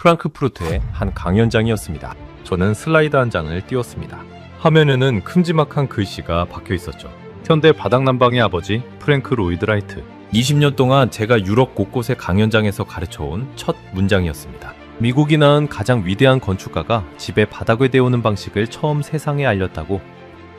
프랑크푸르트의 한 강연장이었습니다. 저는 슬라이드 한 장을 띄웠습니다. 화면에는 큼지막한 글씨가 박혀 있었죠. 현대 바닥난방의 아버지 프랭크 로이드 라이트. 20년 동안 제가 유럽 곳곳의 강연장에서 가르쳐온 첫 문장이었습니다. 미국이 낳은 가장 위대한 건축가가 집에 바닥을 데우는 방식을 처음 세상에 알렸다고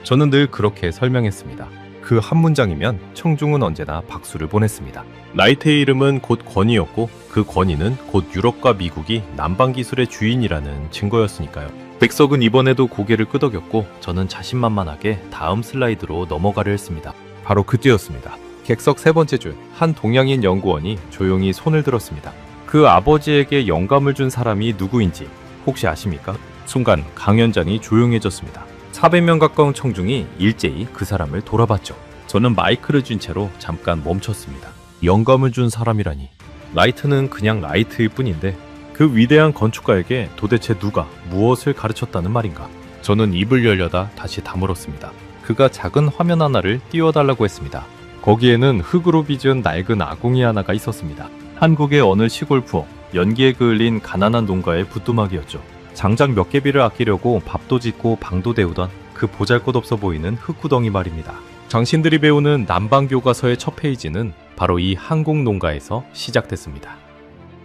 저는 늘 그렇게 설명했습니다. 그 한 문장이면 청중은 언제나 박수를 보냈습니다. 라이트의 이름은 곧 권위였고 그 권위는 곧 유럽과 미국이 난방기술의 주인이라는 증거였으니까요. 백석은 이번에도 고개를 끄덕였고 저는 자신만만하게 다음 슬라이드로 넘어가려 했습니다. 바로 그때였습니다. 객석 세 번째 줄, 한 동양인 연구원이 조용히 손을 들었습니다. 그 아버지에게 영감을 준 사람이 누구인지 혹시 아십니까? 순간 강연장이 조용해졌습니다. 400명 가까운 청중이 일제히 그 사람을 돌아봤죠. 저는 마이크를 쥔 채로 잠깐 멈췄습니다. 영감을 준 사람이라니. 라이트는 그냥 라이트일 뿐인데 그 위대한 건축가에게 도대체 누가 무엇을 가르쳤다는 말인가? 저는 입을 열려다 다시 다물었습니다. 그가 작은 화면 하나를 띄워달라고 했습니다. 거기에는 흙으로 빚은 낡은 아궁이 하나가 있었습니다. 한국의 어느 시골 부엌, 연기에 그을린 가난한 농가의 부뚜막이었죠. 장작 몇 개비를 아끼려고 밥도 짓고 방도 데우던 그 보잘것없어 보이는 흙구덩이 말입니다. 당신들이 배우는 난방교과서의 첫 페이지는 바로 이 한국 농가에서 시작됐습니다.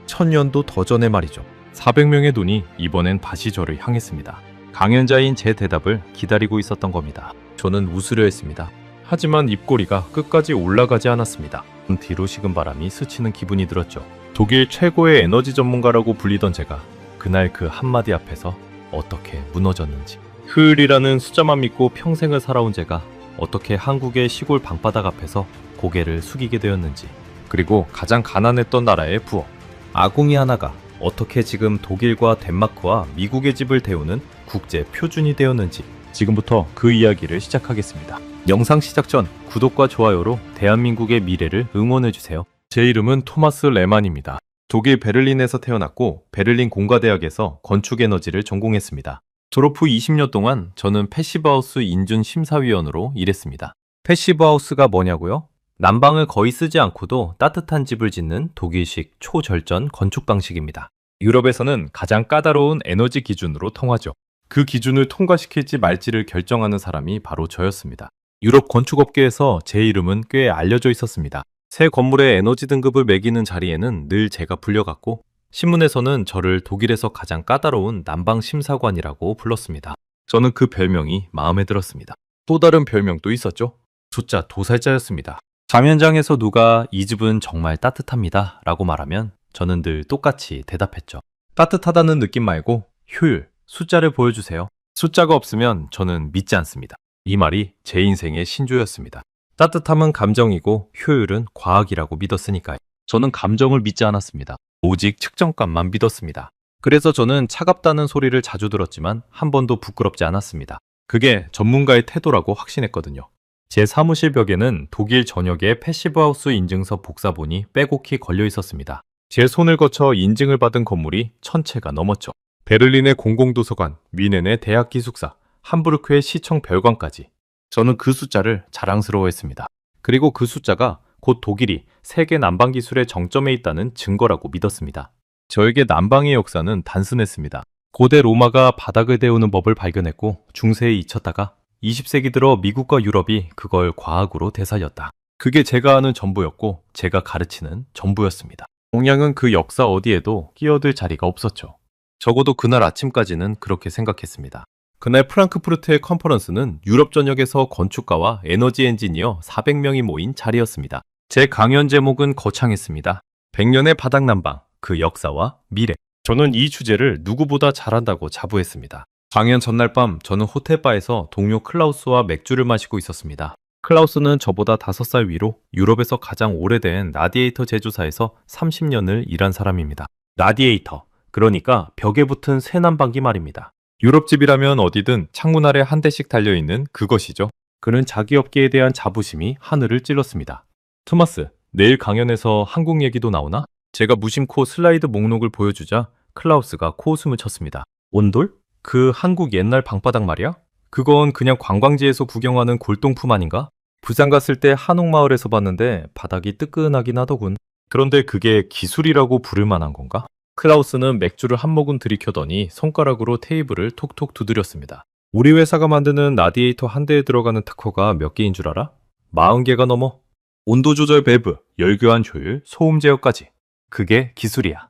1000년도 더 전의 말이죠. 400명의 눈이 이번엔 다시 저를 향했습니다. 강연자인 제 대답을 기다리고 있었던 겁니다. 저는 웃으려 했습니다. 하지만 입꼬리가 끝까지 올라가지 않았습니다. 뒤로 식은 바람이 스치는 기분이 들었죠. 독일 최고의 에너지 전문가라고 불리던 제가 그날 그 한마디 앞에서 어떻게 무너졌는지, 흐을이라는 숫자만 믿고 평생을 살아온 제가 어떻게 한국의 시골 방바닥 앞에서 고개를 숙이게 되었는지, 그리고 가장 가난했던 나라의 부엌, 아궁이 하나가 어떻게 지금 독일과 덴마크와 미국의 집을 데우는 국제 표준이 되었는지, 지금부터 그 이야기를 시작하겠습니다. 영상 시작 전 구독과 좋아요로 대한민국의 미래를 응원해주세요. 제 이름은 토마스 레만입니다. 독일 베를린에서 태어났고 베를린 공과대학에서 건축에너지를 전공했습니다. 졸업 후 20년 동안 저는 패시브하우스 인준 심사위원으로 일했습니다. 패시브하우스가 뭐냐고요? 난방을 거의 쓰지 않고도 따뜻한 집을 짓는 독일식 초절전 건축 방식입니다. 유럽에서는 가장 까다로운 에너지 기준으로 통하죠. 그 기준을 통과시킬지 말지를 결정하는 사람이 바로 저였습니다. 유럽 건축업계에서 제 이름은 꽤 알려져 있었습니다. 새 건물의 에너지 등급을 매기는 자리에는 늘 제가 불려갔고 신문에서는 저를 독일에서 가장 까다로운 난방심사관이라고 불렀습니다. 저는 그 별명이 마음에 들었습니다. 또 다른 별명도 있었죠. 조짜 도살자였습니다. 자면장에서 누가 이 집은 정말 따뜻합니다 라고 말하면 저는 늘 똑같이 대답했죠. 따뜻하다는 느낌 말고 효율, 숫자를 보여주세요. 숫자가 없으면 저는 믿지 않습니다. 이 말이 제 인생의 신조였습니다. 따뜻함은 감정이고 효율은 과학이라고 믿었으니까요. 저는 감정을 믿지 않았습니다. 오직 측정값만 믿었습니다. 그래서 저는 차갑다는 소리를 자주 들었지만 한 번도 부끄럽지 않았습니다. 그게 전문가의 태도라고 확신했거든요. 제 사무실 벽에는 독일 전역의 패시브하우스 인증서 복사본이 빼곡히 걸려 있었습니다. 제 손을 거쳐 인증을 받은 건물이 1000채가 넘었죠. 베를린의 공공도서관, 뮌헨의 대학 기숙사, 함부르크의 시청 별관까지. 저는 그 숫자를 자랑스러워했습니다. 그리고 그 숫자가 곧 독일이 세계 난방 기술의 정점에 있다는 증거라고 믿었습니다. 저에게 난방의 역사는 단순했습니다. 고대 로마가 바닥을 데우는 법을 발견했고 중세에 잊혔다가 20세기 들어 미국과 유럽이 그걸 과학으로 되살렸다. 그게 제가 아는 전부였고 제가 가르치는 전부였습니다. 동양은 그 역사 어디에도 끼어들 자리가 없었죠. 적어도 그날 아침까지는 그렇게 생각했습니다. 그날 프랑크푸르트의 컨퍼런스는 유럽 전역에서 건축가와 에너지 엔지니어 400명이 모인 자리였습니다. 제 강연 제목은 거창했습니다. 100년의 바닥난방, 그 역사와 미래. 저는 이 주제를 누구보다 잘한다고 자부했습니다. 강연 전날 밤 저는 호텔바에서 동료 클라우스와 맥주를 마시고 있었습니다. 클라우스는 저보다 5살 위로 유럽에서 가장 오래된 라디에이터 제조사에서 30년을 일한 사람입니다. 라디에이터, 그러니까 벽에 붙은 새 난방기 말입니다. 유럽집이라면 어디든 창문 아래 한 대씩 달려있는 그것이죠. 그는 자기 업계에 대한 자부심이 하늘을 찔렀습니다. 토마스, 내일 강연에서 한국 얘기도 나오나? 제가 무심코 슬라이드 목록을 보여주자 클라우스가 코웃음을 쳤습니다. 온돌? 그 한국 옛날 방바닥 말이야? 그건 그냥 관광지에서 구경하는 골동품 아닌가? 부산 갔을 때 한옥마을에서 봤는데 바닥이 뜨끈하긴 하더군. 그런데 그게 기술이라고 부를 만한 건가? 클라우스는 맥주를 한 모금 들이켜더니 손가락으로 테이블을 톡톡 두드렸습니다. 우리 회사가 만드는 라디에이터 한 대에 들어가는 특허가 몇 개인 줄 알아? 40개가 넘어. 온도 조절 밸브, 열교환 효율, 소음 제어까지. 그게 기술이야.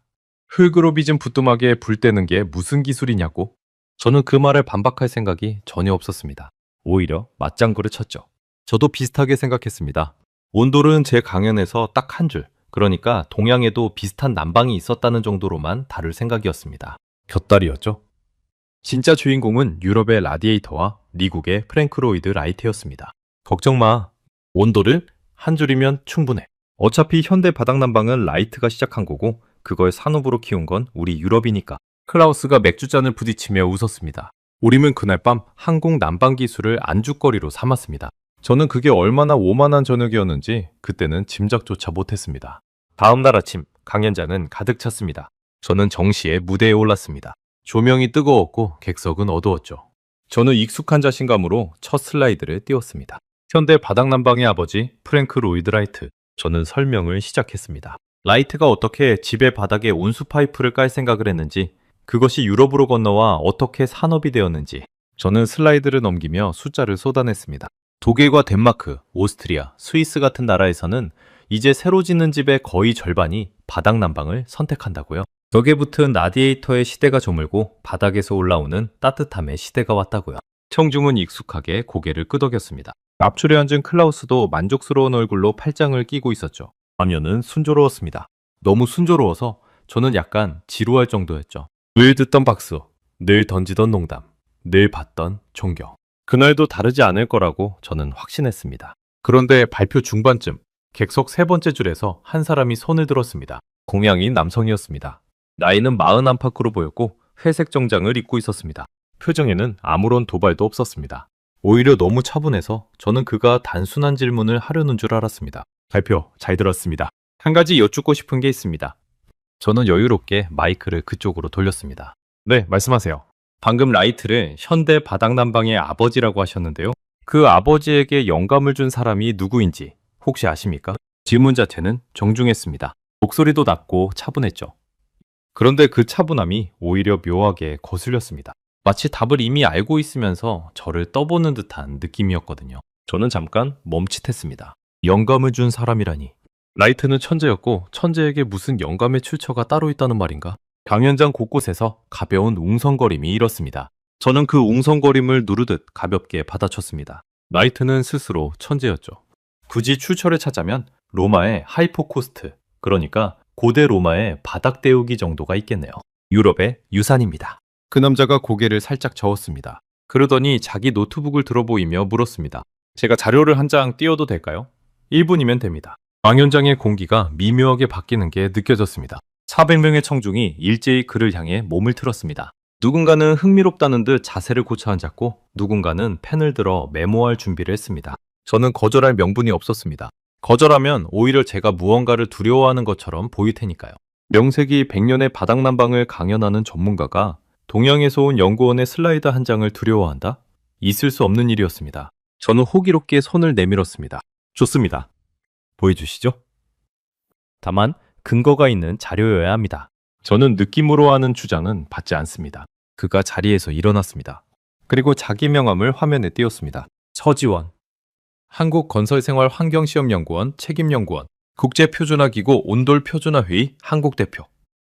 흙으로 빚은 부뚜막에 불 떼는 게 무슨 기술이냐고. 저는 그 말에 반박할 생각이 전혀 없었습니다. 오히려 맞장구를 쳤죠. 저도 비슷하게 생각했습니다. 온돌은 제 강연에서 딱 한 줄, 그러니까 동양에도 비슷한 난방이 있었다는 정도로만 다룰 생각이었습니다. 곁다리였죠. 진짜 주인공은 유럽의 라디에이터와 미국의 프랭크 로이드 라이트였습니다. 걱정 마. 온도를 한 줄이면 충분해. 어차피 현대 바닥난방은 라이트가 시작한 거고 그걸 산업으로 키운 건 우리 유럽이니까. 클라우스가 맥주잔을 부딪히며 웃었습니다. 우리는 그날 밤 한국 난방 기술을 안주거리로 삼았습니다. 저는 그게 얼마나 오만한 저녁이었는지 그때는 짐작조차 못했습니다. 다음 날 아침 강연장은 가득 찼습니다. 저는 정시에 무대에 올랐습니다. 조명이 뜨거웠고 객석은 어두웠죠. 저는 익숙한 자신감으로 첫 슬라이드를 띄웠습니다. 현대 바닥난방의 아버지 프랭크 로이드 라이트. 저는 설명을 시작했습니다. 라이트가 어떻게 집의 바닥에 온수 파이프를 깔 생각을 했는지, 그것이 유럽으로 건너와 어떻게 산업이 되었는지, 저는 슬라이드를 넘기며 숫자를 쏟아냈습니다. 독일과 덴마크, 오스트리아, 스위스 같은 나라에서는 이제 새로 짓는 집의 거의 절반이 바닥난방을 선택한다고요. 벽에 붙은 라디에이터의 시대가 저물고 바닥에서 올라오는 따뜻함의 시대가 왔다고요. 청중은 익숙하게 고개를 끄덕였습니다. 앞줄에 앉은 클라우스도 만족스러운 얼굴로 팔짱을 끼고 있었죠. 화면은 순조로웠습니다. 너무 순조로워서 저는 약간 지루할 정도였죠. 늘 듣던 박수, 늘 던지던 농담, 늘 받던 존경. 그날도 다르지 않을 거라고 저는 확신했습니다. 그런데 발표 중반쯤 객석 세 번째 줄에서 한 사람이 손을 들었습니다. 동양인 남성이었습니다. 나이는 40 안팎으로 보였고 회색 정장을 입고 있었습니다. 표정에는 아무런 도발도 없었습니다. 오히려 너무 차분해서 저는 그가 단순한 질문을 하려는 줄 알았습니다. 발표 잘 들었습니다. 한 가지 여쭙고 싶은 게 있습니다. 저는 여유롭게 마이크를 그쪽으로 돌렸습니다. 네, 말씀하세요. 방금 라이트를 현대 바닥난방의 아버지라고 하셨는데요. 그 아버지에게 영감을 준 사람이 누구인지 혹시 아십니까? 질문 자체는 정중했습니다. 목소리도 낮고 차분했죠. 그런데 그 차분함이 오히려 묘하게 거슬렸습니다. 마치 답을 이미 알고 있으면서 저를 떠보는 듯한 느낌이었거든요. 저는 잠깐 멈칫했습니다. 영감을 준 사람이라니. 라이트는 천재였고 천재에게 무슨 영감의 출처가 따로 있다는 말인가? 강연장 곳곳에서 가벼운 웅성거림이 일었습니다. 저는 그 웅성거림을 누르듯 가볍게 받아쳤습니다. 라이트는 스스로 천재였죠. 굳이 출처를 찾자면 로마의 하이포코스트, 그러니까 고대 로마의 바닥 데우기 정도가 있겠네요. 유럽의 유산입니다. 그 남자가 고개를 살짝 저었습니다. 그러더니 자기 노트북을 들어보이며 물었습니다. 제가 자료를 한 장 띄워도 될까요? 1분이면 됩니다. 강연장의 공기가 미묘하게 바뀌는 게 느껴졌습니다. 400명의 청중이 일제히 그를 향해 몸을 틀었습니다. 누군가는 흥미롭다는 듯 자세를 고쳐 앉았고 누군가는 펜을 들어 메모할 준비를 했습니다. 저는 거절할 명분이 없었습니다. 거절하면 오히려 제가 무언가를 두려워하는 것처럼 보일 테니까요. 명색이 100년의 바닥난방을 강연하는 전문가가 동양에서 온 연구원의 슬라이드 한 장을 두려워한다? 있을 수 없는 일이었습니다. 저는 호기롭게 손을 내밀었습니다. 좋습니다. 보여주시죠. 다만 근거가 있는 자료여야 합니다. 저는 느낌으로 하는 주장은 받지 않습니다. 그가 자리에서 일어났습니다. 그리고 자기 명함을 화면에 띄웠습니다. 서지원, 한국건설생활환경시험연구원 책임연구원, 국제표준화기구 온돌표준화회의 한국대표.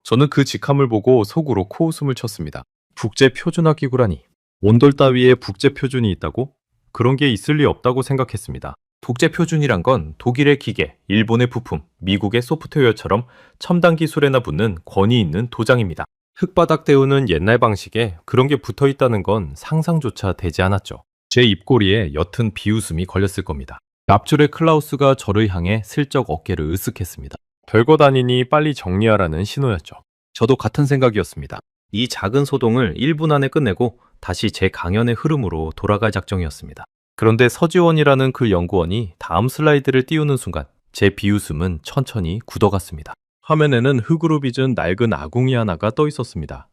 저는 그 직함을 보고 속으로 코웃음을 쳤습니다. 국제표준화기구라니. 온돌 따위에 국제표준이 있다고? 그런 게 있을 리 없다고 생각했습니다. 국제표준이란 건 독일의 기계, 일본의 부품, 미국의 소프트웨어처럼 첨단 기술에나 붙는 권위 있는 도장입니다. 흙바닥 데우는 옛날 방식에 그런 게 붙어 있다는 건 상상조차 되지 않았죠. 제 입꼬리에 옅은 비웃음이 걸렸을 겁니다. 앞줄의 클라우스가 저를 향해 슬쩍 어깨를 으쓱했습니다. 별것 아니니 빨리 정리하라는 신호였죠. 저도 같은 생각이었습니다. 이 작은 소동을 1분 안에 끝내고 다시 제 강연의 흐름으로 돌아갈 작정이었습니다. 그런데 서지원이라는 그 연구원이 다음 슬라이드를 띄우는 순간 제 비웃음은 천천히 굳어갔습니다. 화면에는 흙으로 빚은 낡은 아궁이 하나가 떠 있었습니다.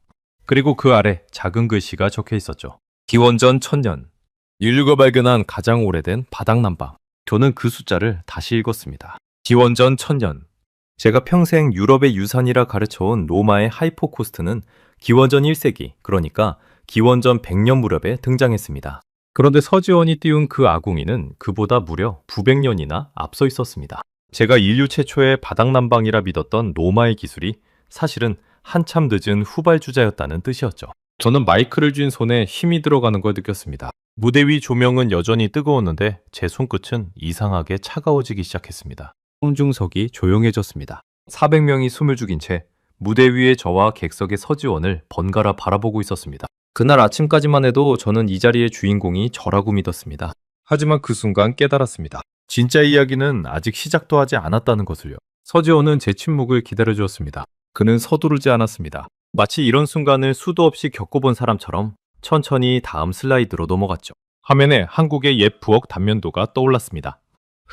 그리고 그 아래 작은 글씨가 적혀 있었죠. 기원전 1000년, 인류가 발견한 가장 오래된 바닥난방. 저는 그 숫자를 다시 읽었습니다. 기원전 1000년, 제가 평생 유럽의 유산이라 가르쳐온 로마의 하이포코스트는 기원전 1세기, 그러니까 기원전 100년 무렵에 등장했습니다. 그런데 서지원이 띄운 그 아궁이는 그보다 무려 900년이나 앞서 있었습니다. 제가 인류 최초의 바닥난방이라 믿었던 로마의 기술이 사실은 한참 늦은 후발주자였다는 뜻이었죠. 저는 마이크를 쥔 손에 힘이 들어가는 걸 느꼈습니다. 무대 위 조명은 여전히 뜨거웠는데 제 손끝은 이상하게 차가워지기 시작했습니다. 홍중석이 조용해졌습니다. 400명이 숨을 죽인 채 무대 위에 저와 객석의 서지원을 번갈아 바라보고 있었습니다. 그날 아침까지만 해도 저는 이 자리의 주인공이 저라고 믿었습니다. 하지만 그 순간 깨달았습니다. 진짜 이야기는 아직 시작도 하지 않았다는 것을요. 서지원은 제 침묵을 기다려주었습니다. 그는 서두르지 않았습니다. 마치 이런 순간을 수도 없이 겪어본 사람처럼 천천히 다음 슬라이드로 넘어갔죠. 화면에 한국의 옛 부엌 단면도가 떠올랐습니다.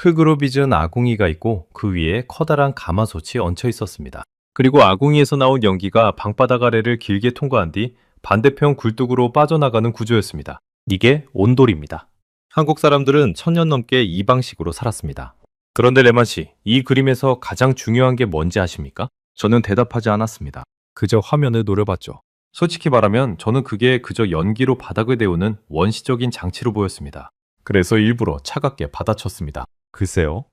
흙으로 빚은 아궁이가 있고 그 위에 커다란 가마솥이 얹혀 있었습니다. 그리고 아궁이에서 나온 연기가 방바닥 아래를 길게 통과한 뒤 반대편 굴뚝으로 빠져나가는 구조였습니다. 이게 온돌입니다. 한국 사람들은 1000년 넘게 이 방식으로 살았습니다. 그런데 레만 씨, 이 그림에서 가장 중요한 게 뭔지 아십니까? 저는 대답하지 않았습니다. 그저 화면을 노려봤죠. 솔직히 말하면 저는 그게 그저 연기로 바닥을 데우는 원시적인 장치로 보였습니다. 그래서 일부러 차갑게 받아쳤습니다. 글쎄요.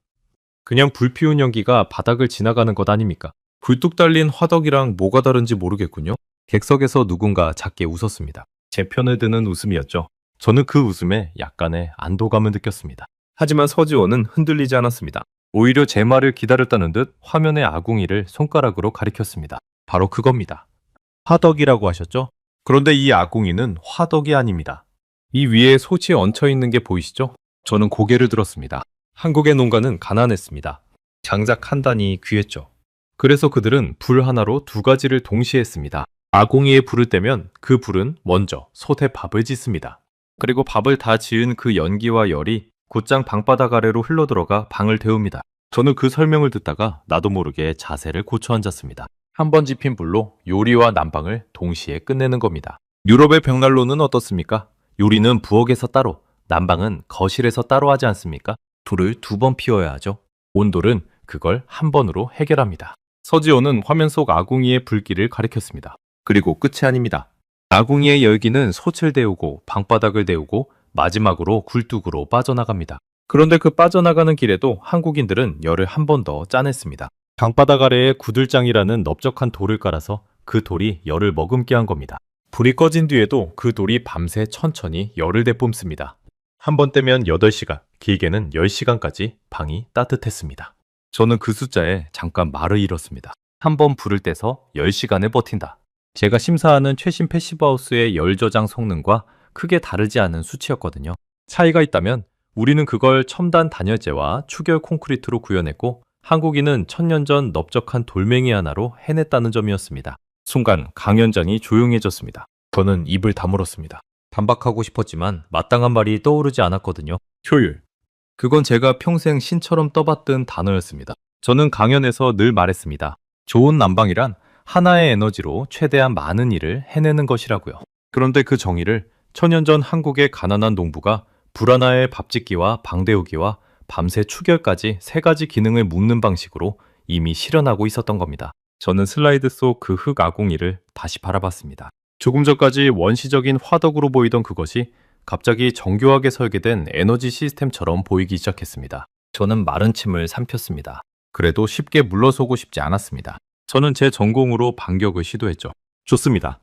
그냥 불 피운 연기가 바닥을 지나가는 것 아닙니까? 굴뚝 달린 화덕이랑 뭐가 다른지 모르겠군요. 객석에서 누군가 작게 웃었습니다. 제 편을 드는 웃음이었죠. 저는 그 웃음에 약간의 안도감을 느꼈습니다. 하지만 서지원은 흔들리지 않았습니다. 오히려 제 말을 기다렸다는 듯 화면의 아궁이를 손가락으로 가리켰습니다. 바로 그겁니다. 화덕이라고 하셨죠? 그런데 이 아궁이는 화덕이 아닙니다. 이 위에 솥이 얹혀 있는 게 보이시죠? 저는 고개를 들었습니다. 한국의 농가는 가난했습니다. 장작 한 단이 귀했죠. 그래서 그들은 불 하나로 두 가지를 동시에 했습니다. 아궁이에 불을 떼면 그 불은 먼저 솥에 밥을 짓습니다. 그리고 밥을 다 지은 그 연기와 열이 곧장 방바닥 아래로 흘러들어가 방을 데웁니다. 저는 그 설명을 듣다가 나도 모르게 자세를 고쳐 앉았습니다. 한 번 지핀 불로 요리와 난방을 동시에 끝내는 겁니다. 유럽의 벽난로는 어떻습니까? 요리는 부엌에서 따로, 난방은 거실에서 따로 하지 않습니까? 불을 2번 피워야 하죠. 온돌은 그걸 한 번으로 해결합니다. 서지호는 화면 속 아궁이의 불길을 가리켰습니다. 그리고 끝이 아닙니다. 아궁이의 열기는 솥을 데우고 방바닥을 데우고 마지막으로 굴뚝으로 빠져나갑니다. 그런데 그 빠져나가는 길에도 한국인들은 열을 한 번 더 짜냈습니다. 방바닥 아래에 구들장이라는 넓적한 돌을 깔아서 그 돌이 열을 머금게 한 겁니다. 불이 꺼진 뒤에도 그 돌이 밤새 천천히 열을 내뿜습니다. 한 번 떼면 8시간, 길게는 10시간까지 방이 따뜻했습니다. 저는 그 숫자에 잠깐 말을 잃었습니다. 한 번 불을 떼서 10시간을 버틴다. 제가 심사하는 최신 패시브하우스의 열 저장 성능과 크게 다르지 않은 수치였거든요. 차이가 있다면 우리는 그걸 첨단 단열재와 추결 콘크리트로 구현했고 한국인은 1000년 전 넓적한 돌멩이 하나로 해냈다는 점이었습니다. 순간 강연장이 조용해졌습니다. 저는 입을 다물었습니다. 반박하고 싶었지만 마땅한 말이 떠오르지 않았거든요. 효율. 그건 제가 평생 신처럼 떠봤던 단어였습니다. 저는 강연에서 늘 말했습니다. 좋은 난방이란 하나의 에너지로 최대한 많은 일을 해내는 것이라고요. 그런데 그 정의를 1000년 전 한국의 가난한 농부가 불 하나의 밥 짓기와 방 데우기와 밤새 추결까지 3가지 기능을 묶는 방식으로 이미 실현하고 있었던 겁니다. 저는 슬라이드 속 그 흙 아궁이를 다시 바라봤습니다. 조금 전까지 원시적인 화덕으로 보이던 그것이 갑자기 정교하게 설계된 에너지 시스템처럼 보이기 시작했습니다. 저는 마른 침을 삼켰습니다. 그래도 쉽게 물러서고 싶지 않았습니다. 저는 제 전공으로 반격을 시도했죠. 좋습니다.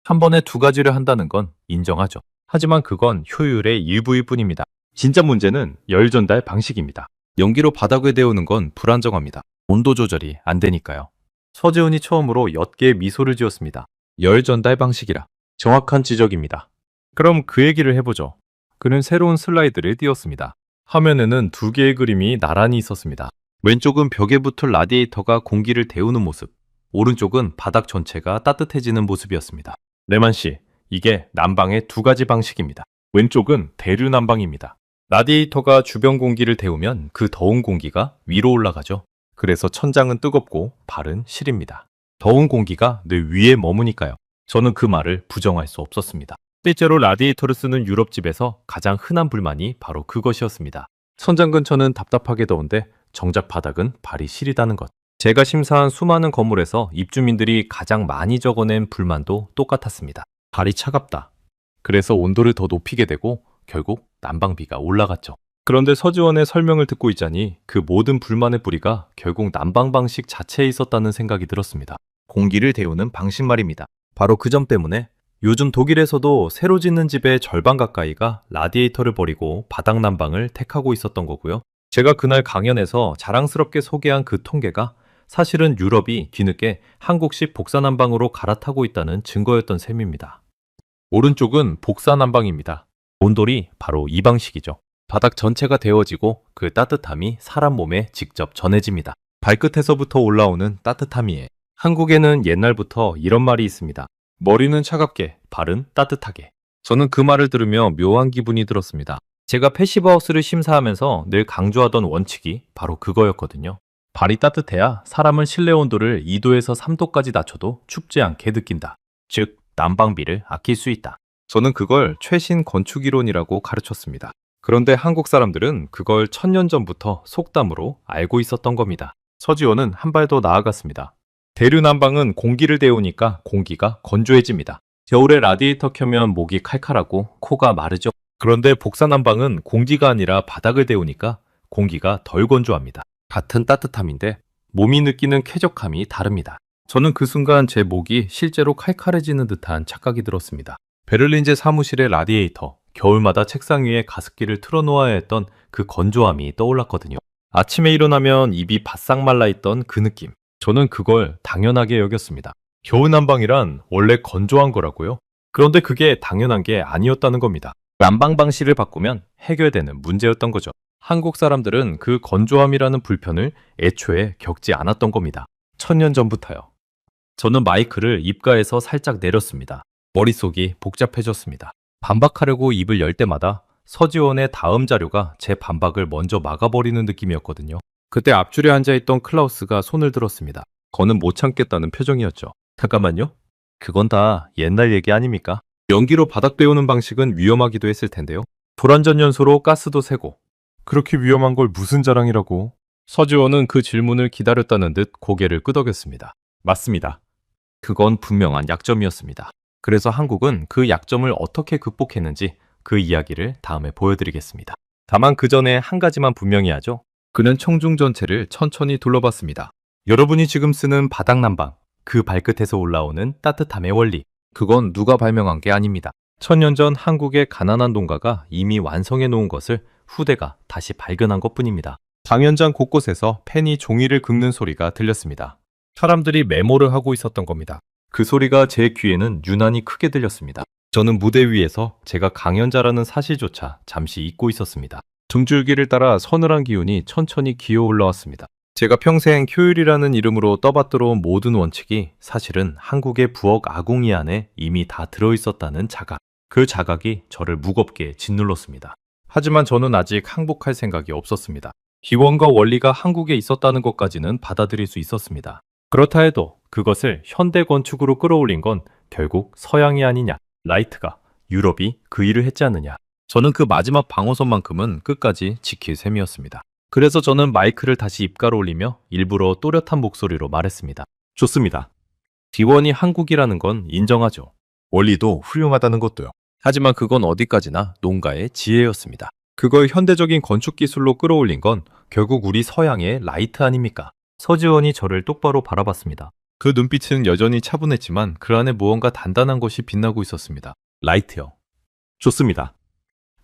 한 번에 2가지를 한다는 건 인정하죠. 하지만 그건 효율의 일부일 뿐입니다. 진짜 문제는 열 전달 방식입니다. 연기로 바닥을 데우는 건 불안정합니다. 온도 조절이 안 되니까요. 서재훈이 처음으로 옅게 미소를 지었습니다. 열 전달 방식이라. 정확한 지적입니다. 그럼 그 얘기를 해보죠. 그는 새로운 슬라이드를 띄웠습니다. 화면에는 2개의 그림이 나란히 있었습니다. 왼쪽은 벽에 붙을 라디에이터가 공기를 데우는 모습, 오른쪽은 바닥 전체가 따뜻해지는 모습이었습니다. 레만 씨, 이게 난방의 2가지 방식입니다. 왼쪽은 대류 난방입니다. 라디에이터가 주변 공기를 데우면 그 더운 공기가 위로 올라가죠. 그래서 천장은 뜨겁고 발은 시립니다. 더운 공기가 늘 위에 머무니까요. 저는 그 말을 부정할 수 없었습니다. 실제로 라디에이터를 쓰는 유럽집에서 가장 흔한 불만이 바로 그것이었습니다. 천장 근처는 답답하게 더운데 정작 바닥은 발이 시리다는 것. 제가 심사한 수많은 건물에서 입주민들이 가장 많이 적어낸 불만도 똑같았습니다. 발이 차갑다. 그래서 온도를 더 높이게 되고 결국 난방비가 올라갔죠. 그런데 서지원의 설명을 듣고 있자니 그 모든 불만의 뿌리가 결국 난방 방식 자체에 있었다는 생각이 들었습니다. 공기를 데우는 방식 말입니다. 바로 그 점 때문에 요즘 독일에서도 새로 짓는 집의 절반 가까이가 라디에이터를 버리고 바닥 난방을 택하고 있었던 거고요. 제가 그날 강연에서 자랑스럽게 소개한 그 통계가 사실은 유럽이 뒤늦게 한국식 복사난방으로 갈아타고 있다는 증거였던 셈입니다. 오른쪽은 복사난방입니다. 온돌이 바로 이 방식이죠. 바닥 전체가 데워지고 그 따뜻함이 사람 몸에 직접 전해집니다. 발끝에서부터 올라오는 따뜻함이에 한국에는 옛날부터 이런 말이 있습니다. 머리는 차갑게, 발은 따뜻하게. 저는 그 말을 들으며 묘한 기분이 들었습니다. 제가 패시브하우스를 심사하면서 늘 강조하던 원칙이 바로 그거였거든요. 발이 따뜻해야 사람은 실내 온도를 2도에서 3도까지 낮춰도 춥지 않게 느낀다. 즉, 난방비를 아낄 수 있다. 저는 그걸 최신 건축이론이라고 가르쳤습니다. 그런데 한국 사람들은 그걸 1000년 전부터 속담으로 알고 있었던 겁니다. 서지원은 한 발 더 나아갔습니다. 대류 난방은 공기를 데우니까 공기가 건조해집니다. 겨울에 라디에이터 켜면 목이 칼칼하고 코가 마르죠. 그런데 복사 난방은 공기가 아니라 바닥을 데우니까 공기가 덜 건조합니다. 같은 따뜻함인데 몸이 느끼는 쾌적함이 다릅니다. 저는 그 순간 제 목이 실제로 칼칼해지는 듯한 착각이 들었습니다. 베를린제 사무실의 라디에이터, 겨울마다 책상 위에 가습기를 틀어놓아야 했던 그 건조함이 떠올랐거든요. 아침에 일어나면 입이 바싹 말라있던 그 느낌. 저는 그걸 당연하게 여겼습니다. 겨울 난방이란 원래 건조한 거라고요? 그런데 그게 당연한 게 아니었다는 겁니다. 난방 방식을 바꾸면 해결되는 문제였던 거죠. 한국 사람들은 그 건조함이라는 불편을 애초에 겪지 않았던 겁니다. 1000년 전부터요. 저는 마이크를 입가에서 살짝 내렸습니다. 머릿속이 복잡해졌습니다. 반박하려고 입을 열 때마다 서지원의 다음 자료가 제 반박을 먼저 막아버리는 느낌이었거든요. 그때 앞줄에 앉아있던 클라우스가 손을 들었습니다. 거는 못 참겠다는 표정이었죠. 잠깐만요. 그건 다 옛날 얘기 아닙니까? 연기로 바닥 데우는 방식은 위험하기도 했을 텐데요. 불완전연소로 가스도 새고. 그렇게 위험한 걸 무슨 자랑이라고. 서지원은 그 질문을 기다렸다는 듯 고개를 끄덕였습니다. 맞습니다. 그건 분명한 약점이었습니다. 그래서 한국은 그 약점을 어떻게 극복했는지 그 이야기를 다음에 보여드리겠습니다. 다만 그 전에 한 가지만 분명히 하죠. 그는 청중 전체를 천천히 둘러봤습니다. 여러분이 지금 쓰는 바닥 난방, 그 발끝에서 올라오는 따뜻함의 원리, 그건 누가 발명한 게 아닙니다. 1000년 전 한국의 가난한 농가가 이미 완성해 놓은 것을 후대가 다시 발견한 것뿐입니다. 강연장 곳곳에서 펜이 종이를 긁는 소리가 들렸습니다. 사람들이 메모를 하고 있었던 겁니다. 그 소리가 제 귀에는 유난히 크게 들렸습니다. 저는 무대 위에서 제가 강연자라는 사실조차 잠시 잊고 있었습니다. 등줄기를 따라 서늘한 기운이 천천히 기어 올라왔습니다. 제가 평생 효율이라는 이름으로 떠받들어온 모든 원칙이 사실은 한국의 부엌 아궁이 안에 이미 다 들어있었다는 자각. 그 자각이 저를 무겁게 짓눌렀습니다. 하지만 저는 아직 항복할 생각이 없었습니다. 기원과 원리가 한국에 있었다는 것까지는 받아들일 수 있었습니다. 그렇다 해도 그것을 현대 건축으로 끌어올린 건 결국 서양이 아니냐, 라이트가, 유럽이 그 일을 했지 않느냐. 저는 그 마지막 방어선만큼은 끝까지 지킬 셈이었습니다. 그래서 저는 마이크를 다시 입가로 올리며 일부러 또렷한 목소리로 말했습니다. 좋습니다. 기원이 한국이라는 건 인정하죠. 원리도 훌륭하다는 것도요. 하지만 그건 어디까지나 농가의 지혜였습니다. 그걸 현대적인 건축 기술로 끌어올린 건 결국 우리 서양의 라이트 아닙니까? 서지원이 저를 똑바로 바라봤습니다. 그 눈빛은 여전히 차분했지만 그 안에 무언가 단단한 것이 빛나고 있었습니다. 라이트요. 좋습니다.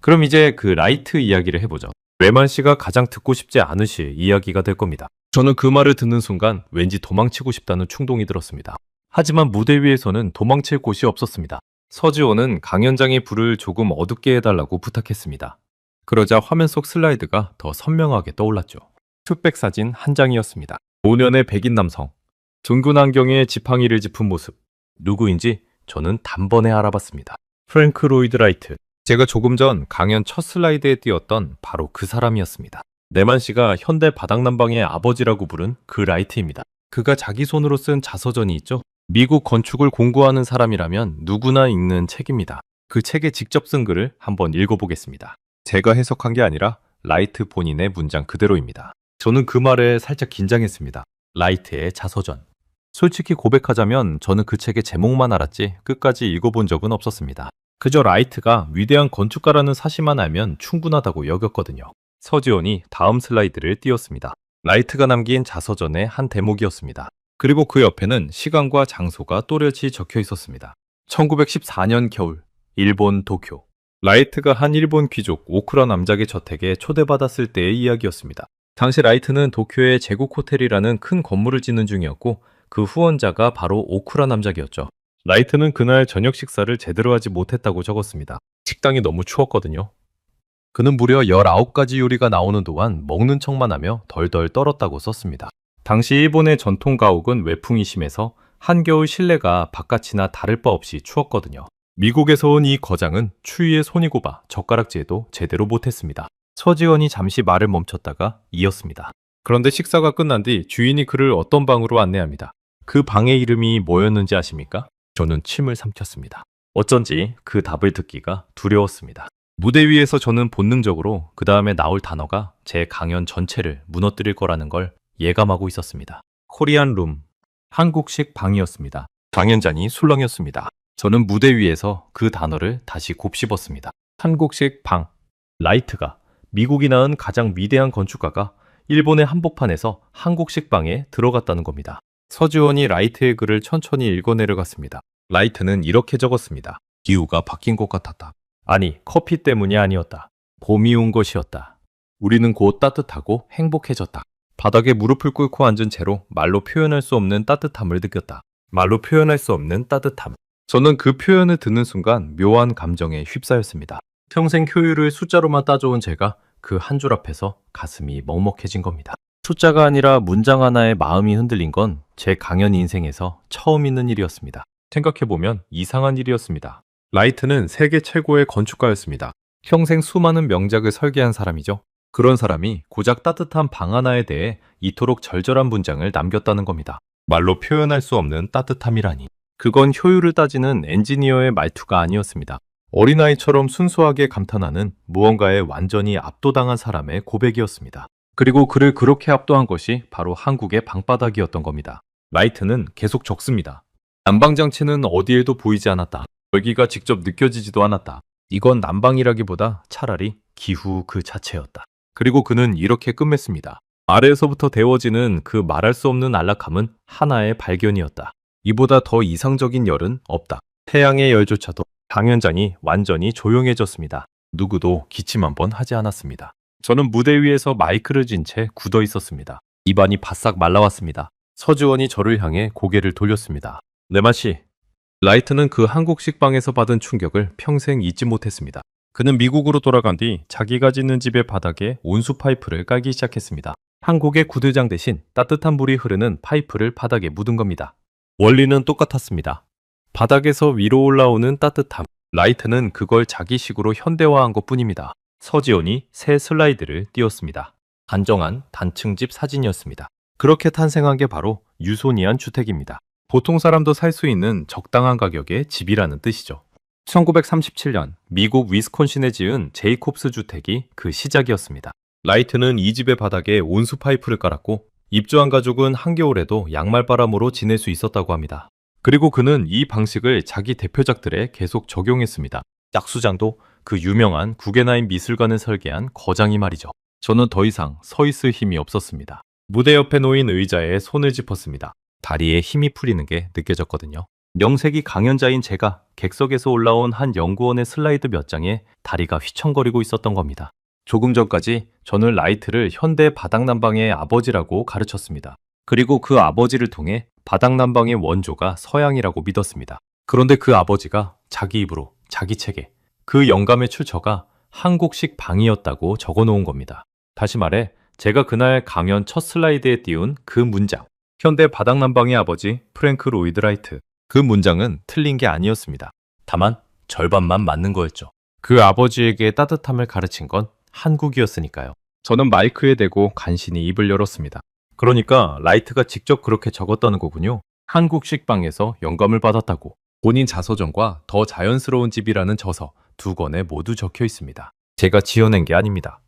그럼 이제 그 라이트 이야기를 해보죠. 레만 씨가 가장 듣고 싶지 않으실 이야기가 될 겁니다. 저는 그 말을 듣는 순간 왠지 도망치고 싶다는 충동이 들었습니다. 하지만 무대 위에서는 도망칠 곳이 없었습니다. 서지원은 강연장의 불을 조금 어둡게 해달라고 부탁했습니다. 그러자 화면 속 슬라이드가 더 선명하게 떠올랐죠. 흑백 사진 한 장이었습니다. 노년의 백인 남성, 둥근 안경에 지팡이를 짚은 모습. 누구인지 저는 단번에 알아봤습니다. 프랭크 로이드 라이트. 제가 조금 전 강연 첫 슬라이드에 띄었던 바로 그 사람이었습니다. 레만 씨가 현대 바닥난방의 아버지라고 부른 그 라이트입니다. 그가 자기 손으로 쓴 자서전이 있죠. 미국 건축을 공부하는 사람이라면 누구나 읽는 책입니다. 그 책에 직접 쓴 글을 한번 읽어보겠습니다. 제가 해석한 게 아니라 라이트 본인의 문장 그대로입니다. 저는 그 말에 살짝 긴장했습니다. 라이트의 자서전. 솔직히 고백하자면 저는 그 책의 제목만 알았지 끝까지 읽어본 적은 없었습니다. 그저 라이트가 위대한 건축가라는 사실만 알면 충분하다고 여겼거든요. 서지원이 다음 슬라이드를 띄웠습니다. 라이트가 남긴 자서전의 한 대목이었습니다. 그리고 그 옆에는 시간과 장소가 또렷이 적혀 있었습니다. 1914년 겨울, 일본 도쿄. 라이트가 한 일본 귀족 오쿠라 남작의 저택에 초대받았을 때의 이야기였습니다. 당시 라이트는 도쿄의 제국 호텔이라는 큰 건물을 짓는 중이었고 그 후원자가 바로 오쿠라 남작이었죠. 라이트는 그날 저녁 식사를 제대로 하지 못했다고 적었습니다. 식당이 너무 추웠거든요. 그는 무려 19가지 요리가 나오는 동안 먹는 척만 하며 덜덜 떨었다고 썼습니다. 당시 일본의 전통 가옥은 외풍이 심해서 한겨울 실내가 바깥이나 다를 바 없이 추웠거든요. 미국에서 온 이 거장은 추위에 손이 곱아 젓가락질도 제대로 못했습니다. 서지원이 잠시 말을 멈췄다가 이었습니다. 그런데 식사가 끝난 뒤 주인이 그를 어떤 방으로 안내합니다. 그 방의 이름이 뭐였는지 아십니까? 저는 침을 삼켰습니다. 어쩐지 그 답을 듣기가 두려웠습니다. 무대 위에서 저는 본능적으로 그 다음에 나올 단어가 제 강연 전체를 무너뜨릴 거라는 걸 예감하고 있었습니다. 코리안 룸, 한국식 방이었습니다. 강연자니 술렁이었습니다. 저는 무대 위에서 그 단어를 다시 곱씹었습니다. 한국식 방. 라이트가 미국이 낳은 가장 위대한 건축가가 일본의 한복판에서 한국식 방에 들어갔다는 겁니다. 서지원이 라이트의 글을 천천히 읽어내려갔습니다. 라이트는 이렇게 적었습니다. 기후가 바뀐 것 같았다. 아니, 커피 때문이 아니었다. 봄이 온 것이었다. 우리는 곧 따뜻하고 행복해졌다. 바닥에 무릎을 꿇고 앉은 채로 말로 표현할 수 없는 따뜻함을 느꼈다. 말로 표현할 수 없는 따뜻함. 저는 그 표현을 듣는 순간 묘한 감정에 휩싸였습니다. 평생 효율을 숫자로만 따져온 제가 그 한 줄 앞에서 가슴이 먹먹해진 겁니다. 숫자가 아니라 문장 하나에 마음이 흔들린 건 제 강연 인생에서 처음 있는 일이었습니다. 생각해보면 이상한 일이었습니다. 라이트는 세계 최고의 건축가였습니다. 평생 수많은 명작을 설계한 사람이죠. 그런 사람이 고작 따뜻한 방 하나에 대해 이토록 절절한 문장을 남겼다는 겁니다. 말로 표현할 수 없는 따뜻함이라니. 그건 효율을 따지는 엔지니어의 말투가 아니었습니다. 어린아이처럼 순수하게 감탄하는 무언가에 완전히 압도당한 사람의 고백이었습니다. 그리고 그를 그렇게 압도한 것이 바로 한국의 방바닥이었던 겁니다. 라이트는 계속 적습니다. 난방장치는 어디에도 보이지 않았다. 열기가 직접 느껴지지도 않았다. 이건 난방이라기보다 차라리 기후 그 자체였다. 그리고 그는 이렇게 끝맺습니다. 아래에서부터 데워지는 그 말할 수 없는 안락함은 하나의 발견이었다. 이보다 더 이상적인 열은 없다. 태양의 열조차도. 강연장이 완전히 조용해졌습니다. 누구도 기침 한 번 하지 않았습니다. 저는 무대 위에서 마이크를 쥔 채 굳어 있었습니다. 입안이 바싹 말라왔습니다. 서지원이 저를 향해 고개를 돌렸습니다. 레마씨. 라이트는 그 한국식 방에서 받은 충격을 평생 잊지 못했습니다. 그는 미국으로 돌아간 뒤 자기가 짓는 집의 바닥에 온수 파이프를 깔기 시작했습니다. 한국의 구들장 대신 따뜻한 물이 흐르는 파이프를 바닥에 묻은 겁니다. 원리는 똑같았습니다. 바닥에서 위로 올라오는 따뜻함. 라이트는 그걸 자기식으로 현대화한 것뿐입니다. 서지원이 새 슬라이드를 띄웠습니다. 단정한 단층집 사진이었습니다. 그렇게 탄생한 게 바로 유소니안 주택입니다. 보통 사람도 살 수 있는 적당한 가격의 집이라는 뜻이죠. 1937년 미국 위스콘신에 지은 제이콥스 주택이 그 시작이었습니다. 라이트는 이 집의 바닥에 온수 파이프를 깔았고 입주한 가족은 한겨울에도 양말바람으로 지낼 수 있었다고 합니다. 그리고 그는 이 방식을 자기 대표작들에 계속 적용했습니다. 약수장도 그 유명한 구겐하임 미술관을 설계한 거장이 말이죠. 저는 더 이상 서 있을 힘이 없었습니다. 무대 옆에 놓인 의자에 손을 짚었습니다. 다리에 힘이 풀리는 게 느껴졌거든요. 명색이 강연자인 제가 객석에서 올라온 한 연구원의 슬라이드 몇 장에 다리가 휘청거리고 있었던 겁니다. 조금 전까지 저는 라이트를 현대 바닥난방의 아버지라고 가르쳤습니다. 그리고 그 아버지를 통해 바닥난방의 원조가 서양이라고 믿었습니다. 그런데 그 아버지가 자기 입으로 자기 책에 그 영감의 출처가 한국식 방이었다고 적어놓은 겁니다. 다시 말해 제가 그날 강연 첫 슬라이드에 띄운 그 문장, 현대 바닥난방의 아버지 프랭크 로이드 라이트. 그 문장은 틀린 게 아니었습니다. 다만 절반만 맞는 거였죠. 그 아버지에게 따뜻함을 가르친 건 한국이었으니까요. 저는 마이크에 대고 간신히 입을 열었습니다. 그러니까 라이트가 직접 그렇게 적었다는 거군요. 한국식 방에서 영감을 받았다고. 본인 자서전과 더 자연스러운 집이라는 저서 두 권에 모두 적혀 있습니다. 제가 지어낸 게 아닙니다.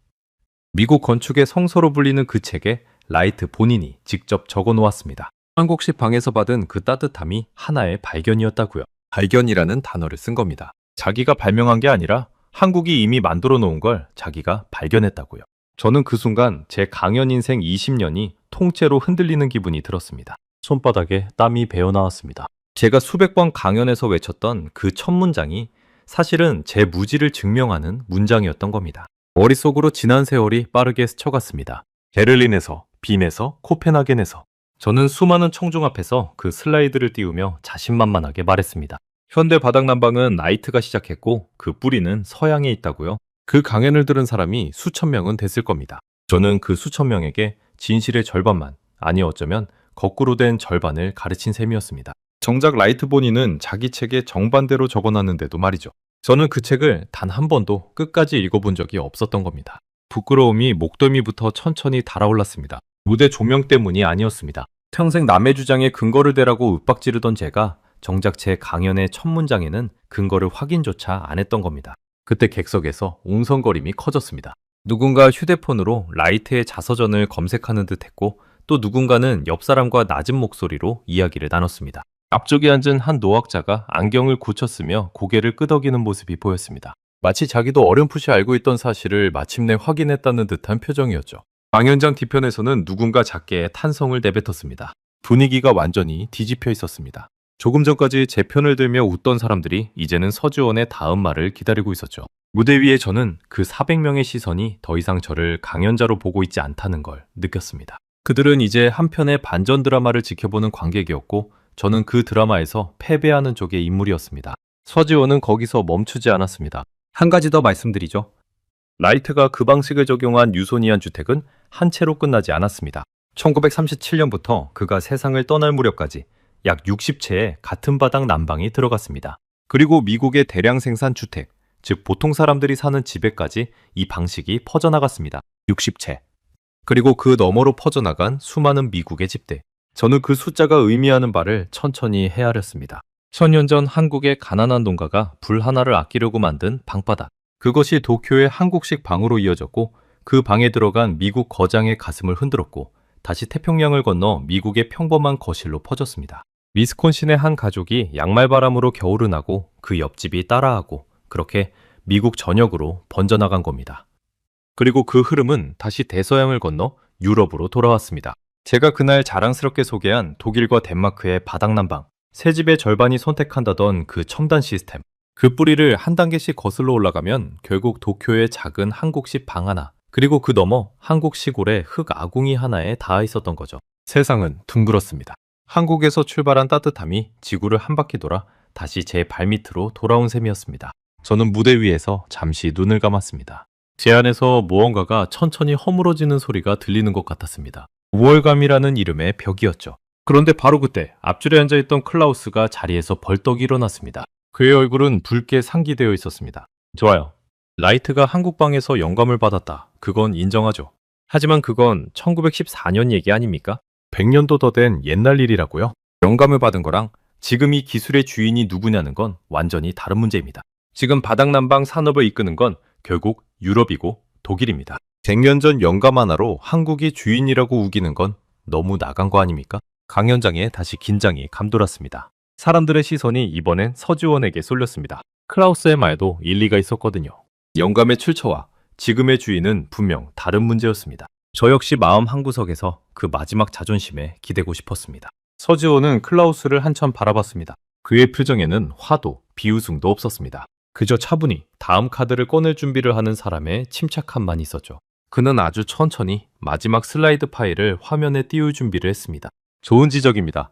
미국 건축의 성서로 불리는 그 책에 라이트 본인이 직접 적어 놓았습니다. 한국식 방에서 받은 그 따뜻함이 하나의 발견이었다고요. 발견이라는 단어를 쓴 겁니다. 자기가 발명한 게 아니라 한국이 이미 만들어 놓은 걸 자기가 발견했다고요. 저는 그 순간 제 강연 인생 20년이 통째로 흔들리는 기분이 들었습니다. 손바닥에 땀이 배어 나왔습니다. 제가 수백 번 강연에서 외쳤던 그 첫 문장이 사실은 제 무지를 증명하는 문장이었던 겁니다. 머릿속으로 지난 세월이 빠르게 스쳐갔습니다. 베를린에서, 빔에서, 코펜하겐에서 저는 수많은 청중 앞에서 그 슬라이드를 띄우며 자신만만하게 말했습니다. 현대 바닥난방은 라이트가 시작했고 그 뿌리는 서양에 있다고요. 그 강연을 들은 사람이 수천 명은 됐을 겁니다. 저는 그 수천 명에게 진실의 절반만, 아니 어쩌면 거꾸로 된 절반을 가르친 셈이었습니다. 정작 라이트 보니는 자기 책에 정반대로 적어놨는데도 말이죠. 저는 그 책을 단 한 번도 끝까지 읽어본 적이 없었던 겁니다. 부끄러움이 목덜미부터 천천히 달아올랐습니다. 무대 조명 때문이 아니었습니다. 평생 남의 주장에 근거를 대라고 윽박지르던 제가 정작 제 강연의 첫 문장에는 근거를 확인조차 안 했던 겁니다. 그때 객석에서 웅성거림이 커졌습니다. 누군가 휴대폰으로 라이트의 자서전을 검색하는 듯 했고 또 누군가는 옆 사람과 낮은 목소리로 이야기를 나눴습니다. 앞쪽에 앉은 한 노학자가 안경을 고쳤으며 고개를 끄덕이는 모습이 보였습니다. 마치 자기도 어렴풋이 알고 있던 사실을 마침내 확인했다는 듯한 표정이었죠. 강연장 뒤편에서는 누군가 작게 탄성을 내뱉었습니다. 분위기가 완전히 뒤집혀 있었습니다. 조금 전까지 제 편을 들며 웃던 사람들이 이제는 서주원의 다음 말을 기다리고 있었죠. 무대 위에 저는 그 400명의 시선이 더 이상 저를 강연자로 보고 있지 않다는 걸 느꼈습니다. 그들은 이제 한 편의 반전 드라마를 지켜보는 관객이었고 저는 그 드라마에서 패배하는 쪽의 인물이었습니다. 서지원은 거기서 멈추지 않았습니다. 한 가지 더 말씀드리죠. 라이트가 그 방식을 적용한 유소니안 주택은 한 채로 끝나지 않았습니다. 1937년부터 그가 세상을 떠날 무렵까지 약 60채의 같은 바닥 난방이 들어갔습니다. 그리고 미국의 대량 생산 주택, 즉 보통 사람들이 사는 집에까지 이 방식이 퍼져나갔습니다. 60채. 그리고 그 너머로 퍼져나간 수많은 미국의 집들. 저는 그 숫자가 의미하는 바를 천천히 헤아렸습니다. 천년 전 한국의 가난한 농가가 불 하나를 아끼려고 만든 방바닥. 그것이 도쿄의 한국식 방으로 이어졌고 그 방에 들어간 미국 거장의 가슴을 흔들었고 다시 태평양을 건너 미국의 평범한 거실로 퍼졌습니다. 위스콘신의 한 가족이 양말바람으로 겨울을 나고 그 옆집이 따라하고 그렇게 미국 전역으로 번져나간 겁니다. 그리고 그 흐름은 다시 대서양을 건너 유럽으로 돌아왔습니다. 제가 그날 자랑스럽게 소개한 독일과 덴마크의 바닥난방, 새 집의 절반이 선택한다던 그 첨단 시스템. 그 뿌리를 한 단계씩 거슬러 올라가면 결국 도쿄의 작은 한국식 방 하나, 그리고 그 너머 한국 시골의 흙 아궁이 하나에 닿아 있었던 거죠. 세상은 둥글었습니다. 한국에서 출발한 따뜻함이 지구를 한 바퀴 돌아 다시 제 발밑으로 돌아온 셈이었습니다. 저는 무대 위에서 잠시 눈을 감았습니다. 제 안에서 무언가가 천천히 허물어지는 소리가 들리는 것 같았습니다. 우월감이라는 이름의 벽이었죠. 그런데 바로 그때 앞줄에 앉아있던 클라우스가 자리에서 벌떡 일어났습니다. 그의 얼굴은 붉게 상기되어 있었습니다. 좋아요. 라이트가 한국방에서 영감을 받았다. 그건 인정하죠. 하지만 그건 1914년 얘기 아닙니까? 100년도 더 된 옛날 일이라고요? 영감을 받은 거랑 지금 이 기술의 주인이 누구냐는 건 완전히 다른 문제입니다. 지금 바닥난방 산업을 이끄는 건 결국 유럽이고 독일입니다. 100년 전 영감 하나로 한국이 주인이라고 우기는 건 너무 나간 거 아닙니까? 강연장에 다시 긴장이 감돌았습니다. 사람들의 시선이 이번엔 서지원에게 쏠렸습니다. 클라우스의 말도 일리가 있었거든요. 영감의 출처와 지금의 주인은 분명 다른 문제였습니다. 저 역시 마음 한구석에서 그 마지막 자존심에 기대고 싶었습니다. 서지원은 클라우스를 한참 바라봤습니다. 그의 표정에는 화도 비웃음도 없었습니다. 그저 차분히 다음 카드를 꺼낼 준비를 하는 사람의 침착함만 있었죠. 그는 아주 천천히 마지막 슬라이드 파일을 화면에 띄울 준비를 했습니다. 좋은 지적입니다.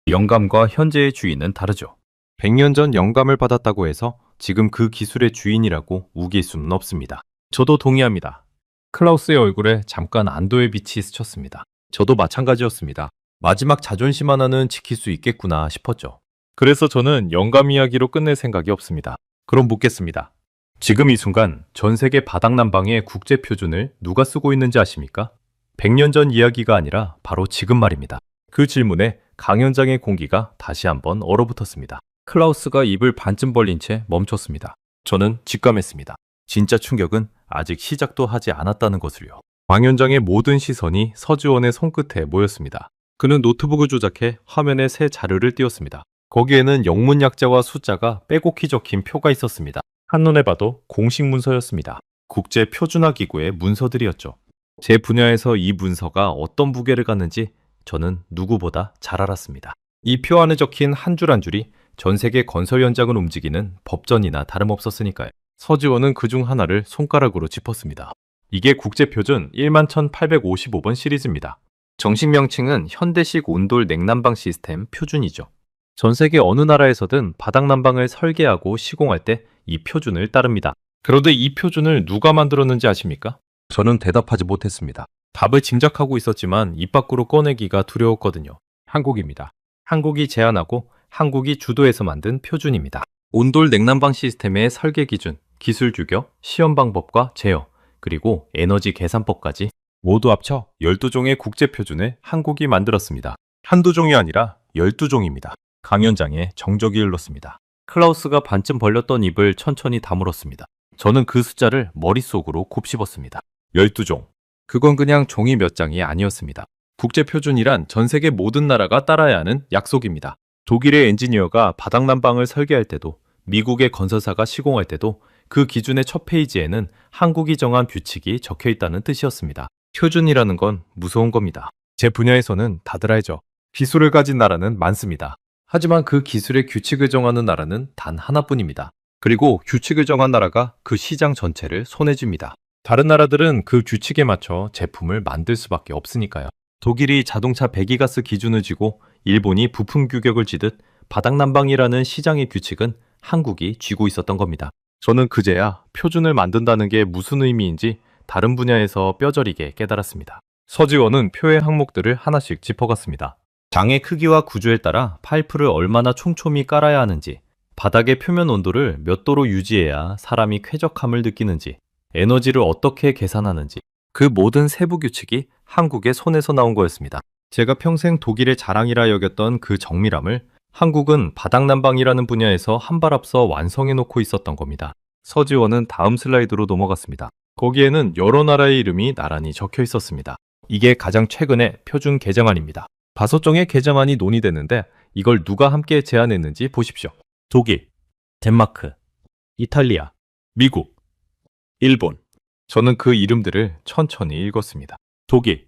영감과 현재의 주인은 다르죠. 100년 전 영감을 받았다고 해서 지금 그 기술의 주인이라고 우길 수는 없습니다. 저도 동의합니다. 클라우스의 얼굴에 잠깐 안도의 빛이 스쳤습니다. 저도 마찬가지였습니다. 마지막 자존심 하나는 지킬 수 있겠구나 싶었죠. 그래서 저는 영감 이야기로 끝낼 생각이 없습니다. 그럼 묻겠습니다. 지금 이 순간 전 세계 바닥난방의 국제 표준을 누가 쓰고 있는지 아십니까? 100년 전 이야기가 아니라 바로 지금 말입니다. 그 질문에 강연장의 공기가 다시 한번 얼어붙었습니다. 클라우스가 입을 반쯤 벌린 채 멈췄습니다. 저는 직감했습니다. 진짜 충격은 아직 시작도 하지 않았다는 것을요. 광현장의 모든 시선이 서지원의 손끝에 모였습니다. 그는 노트북을 조작해 화면에 새 자료를 띄웠습니다. 거기에는 영문 약자와 숫자가 빼곡히 적힌 표가 있었습니다. 한눈에 봐도 공식 문서였습니다. 국제 표준화 기구의 문서들이었죠. 제 분야에서 이 문서가 어떤 무게를 갖는지 저는 누구보다 잘 알았습니다. 이 표 안에 적힌 한 줄 한 줄이 전 세계 건설 현장을 움직이는 법전이나 다름없었으니까요. 서지원은 그중 하나를 손가락으로 짚었습니다. 이게 국제표준 11,855번 시리즈입니다. 정식 명칭은 현대식 온돌 냉난방 시스템 표준이죠. 전 세계 어느 나라에서든 바닥난방을 설계하고 시공할 때 이 표준을 따릅니다. 그런데 이 표준을 누가 만들었는지 아십니까? 저는 대답하지 못했습니다. 답을 짐작하고 있었지만 입 밖으로 꺼내기가 두려웠거든요. 한국입니다. 한국이 제안하고 한국이 주도해서 만든 표준입니다. 온돌 냉난방 시스템의 설계 기준, 기술 규격, 시험 방법과 제어, 그리고 에너지 계산법까지 모두 합쳐 12종의 국제 표준을 한국이 만들었습니다. 한두 종이 아니라 12종입니다. 강연장에 정적이 흘렀습니다. 클라우스가 반쯤 벌렸던 입을 천천히 다물었습니다. 저는 그 숫자를 머릿속으로 곱씹었습니다. 12종. 그건 그냥 종이 몇 장이 아니었습니다. 국제표준이란 전 세계 모든 나라가 따라야 하는 약속입니다. 독일의 엔지니어가 바닥난방을 설계할 때도, 미국의 건설사가 시공할 때도 그 기준의 첫 페이지에는 한국이 정한 규칙이 적혀 있다는 뜻이었습니다. 표준이라는 건 무서운 겁니다. 제 분야에서는 다들 알죠. 기술을 가진 나라는 많습니다. 하지만 그 기술의 규칙을 정하는 나라는 단 하나뿐입니다. 그리고 규칙을 정한 나라가 그 시장 전체를 손에 쥡니다. 다른 나라들은 그 규칙에 맞춰 제품을 만들 수밖에 없으니까요. 독일이 자동차 배기가스 기준을 쥐고 일본이 부품 규격을 쥐듯 바닥난방이라는 시장의 규칙은 한국이 쥐고 있었던 겁니다. 저는 그제야 표준을 만든다는 게 무슨 의미인지 다른 분야에서 뼈저리게 깨달았습니다. 서지원은 표의 항목들을 하나씩 짚어갔습니다. 장의 크기와 구조에 따라 파이프를 얼마나 촘촘히 깔아야 하는지, 바닥의 표면 온도를 몇 도로 유지해야 사람이 쾌적함을 느끼는지, 에너지를 어떻게 계산하는지, 그 모든 세부 규칙이 한국의 손에서 나온 거였습니다. 제가 평생 독일의 자랑이라 여겼던 그 정밀함을 한국은 바닥난방이라는 분야에서 한 발 앞서 완성해 놓고 있었던 겁니다. 서지원은 다음 슬라이드로 넘어갔습니다. 거기에는 여러 나라의 이름이 나란히 적혀 있었습니다. 이게 가장 최근의 표준 개정안입니다. 5종의 개정안이 논의되는데 이걸 누가 함께 제안했는지 보십시오. 독일, 덴마크, 이탈리아, 미국, 일본. 저는 그 이름들을 천천히 읽었습니다. 독일,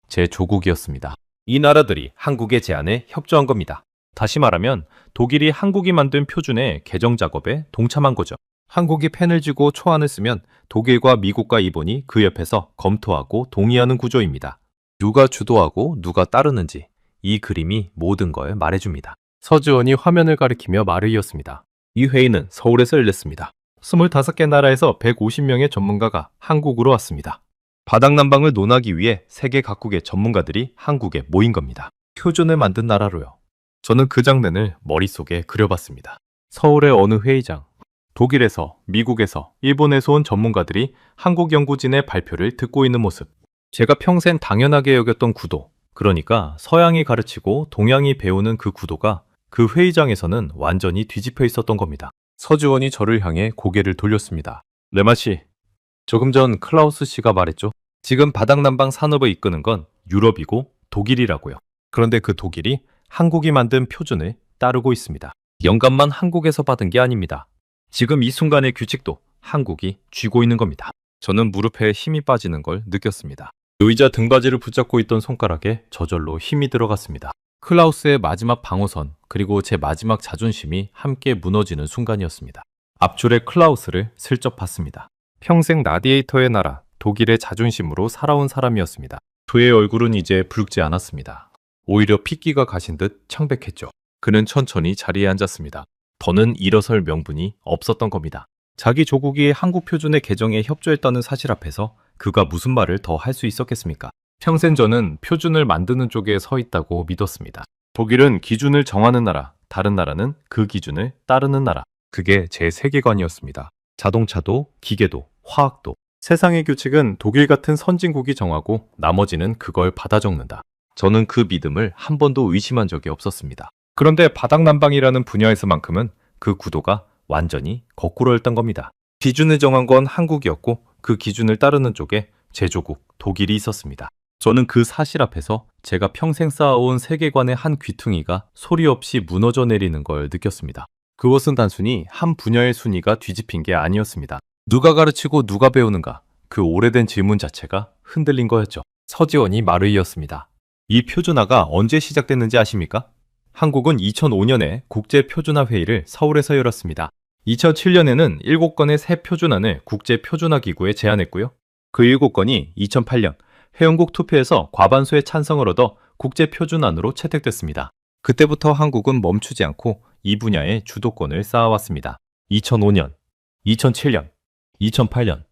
제 조국이었습니다. 이 나라들이 한국의 제안에 협조한 겁니다. 다시 말하면 독일이 한국이 만든 표준의 개정 작업에 동참한 거죠. 한국이 펜을 쥐고 초안을 쓰면 독일과 미국과 일본이 그 옆에서 검토하고 동의하는 구조입니다. 누가 주도하고 누가 따르는지 이 그림이 모든 걸 말해줍니다. 서지원이 화면을 가리키며 말을 이었습니다. 이 회의는 서울에서 열렸습니다. 25개 나라에서 150명의 전문가가 한국으로 왔습니다. 바닥난방을 논하기 위해 세계 각국의 전문가들이 한국에 모인 겁니다. 표준을 만든 나라로요. 저는 그 장면을 머릿속에 그려봤습니다. 서울의 어느 회의장, 독일에서, 미국에서, 일본에서 온 전문가들이 한국 연구진의 발표를 듣고 있는 모습. 제가 평생 당연하게 여겼던 구도, 그러니까 서양이 가르치고 동양이 배우는 그 구도가 그 회의장에서는 완전히 뒤집혀 있었던 겁니다. 서지원이 저를 향해 고개를 돌렸습니다. 레마 씨, 조금 전 클라우스 씨가 말했죠. 지금 바닥난방 산업을 이끄는 건 유럽이고 독일이라고요. 그런데 그 독일이 한국이 만든 표준을 따르고 있습니다. 영감만 한국에서 받은 게 아닙니다. 지금 이 순간의 규칙도 한국이 쥐고 있는 겁니다. 저는 무릎에 힘이 빠지는 걸 느꼈습니다. 의자 등받이를 붙잡고 있던 손가락에 저절로 힘이 들어갔습니다. 클라우스의 마지막 방어선, 그리고 제 마지막 자존심이 함께 무너지는 순간이었습니다. 앞줄에 클라우스를 슬쩍 봤습니다. 평생 라디에이터의 나라, 독일의 자존심으로 살아온 사람이었습니다. 그의 얼굴은 이제 붉지 않았습니다. 오히려 핏기가 가신 듯 창백했죠. 그는 천천히 자리에 앉았습니다. 더는 일어설 명분이 없었던 겁니다. 자기 조국이 한국 표준의 개정에 협조했다는 사실 앞에서 그가 무슨 말을 더 할 수 있었겠습니까? 평생 저는 표준을 만드는 쪽에 서 있다고 믿었습니다. 독일은 기준을 정하는 나라, 다른 나라는 그 기준을 따르는 나라. 그게 제 세계관이었습니다. 자동차도, 기계도, 화학도. 세상의 규칙은 독일 같은 선진국이 정하고 나머지는 그걸 받아 적는다. 저는 그 믿음을 한 번도 의심한 적이 없었습니다. 그런데 바닥난방이라는 분야에서만큼은 그 구도가 완전히 거꾸로였던 겁니다. 기준을 정한 건 한국이었고 그 기준을 따르는 쪽에 제조국 독일이 있었습니다. 저는 그 사실 앞에서 제가 평생 쌓아온 세계관의 한 귀퉁이가 소리 없이 무너져 내리는 걸 느꼈습니다. 그것은 단순히 한 분야의 순위가 뒤집힌 게 아니었습니다. 누가 가르치고 누가 배우는가, 그 오래된 질문 자체가 흔들린 거였죠. 서지원이 말을 이었습니다. 이 표준화가 언제 시작됐는지 아십니까? 한국은 2005년에 국제표준화 회의를 서울에서 열었습니다. 2007년에는 7건의 새 표준안을 국제표준화기구에 제안했고요. 그 7건이 2008년 회원국 투표에서 과반수의 찬성을 얻어 국제표준안으로 채택됐습니다. 그때부터 한국은 멈추지 않고 이 분야의 주도권을 쌓아왔습니다. 2005년, 2007년, 2008년.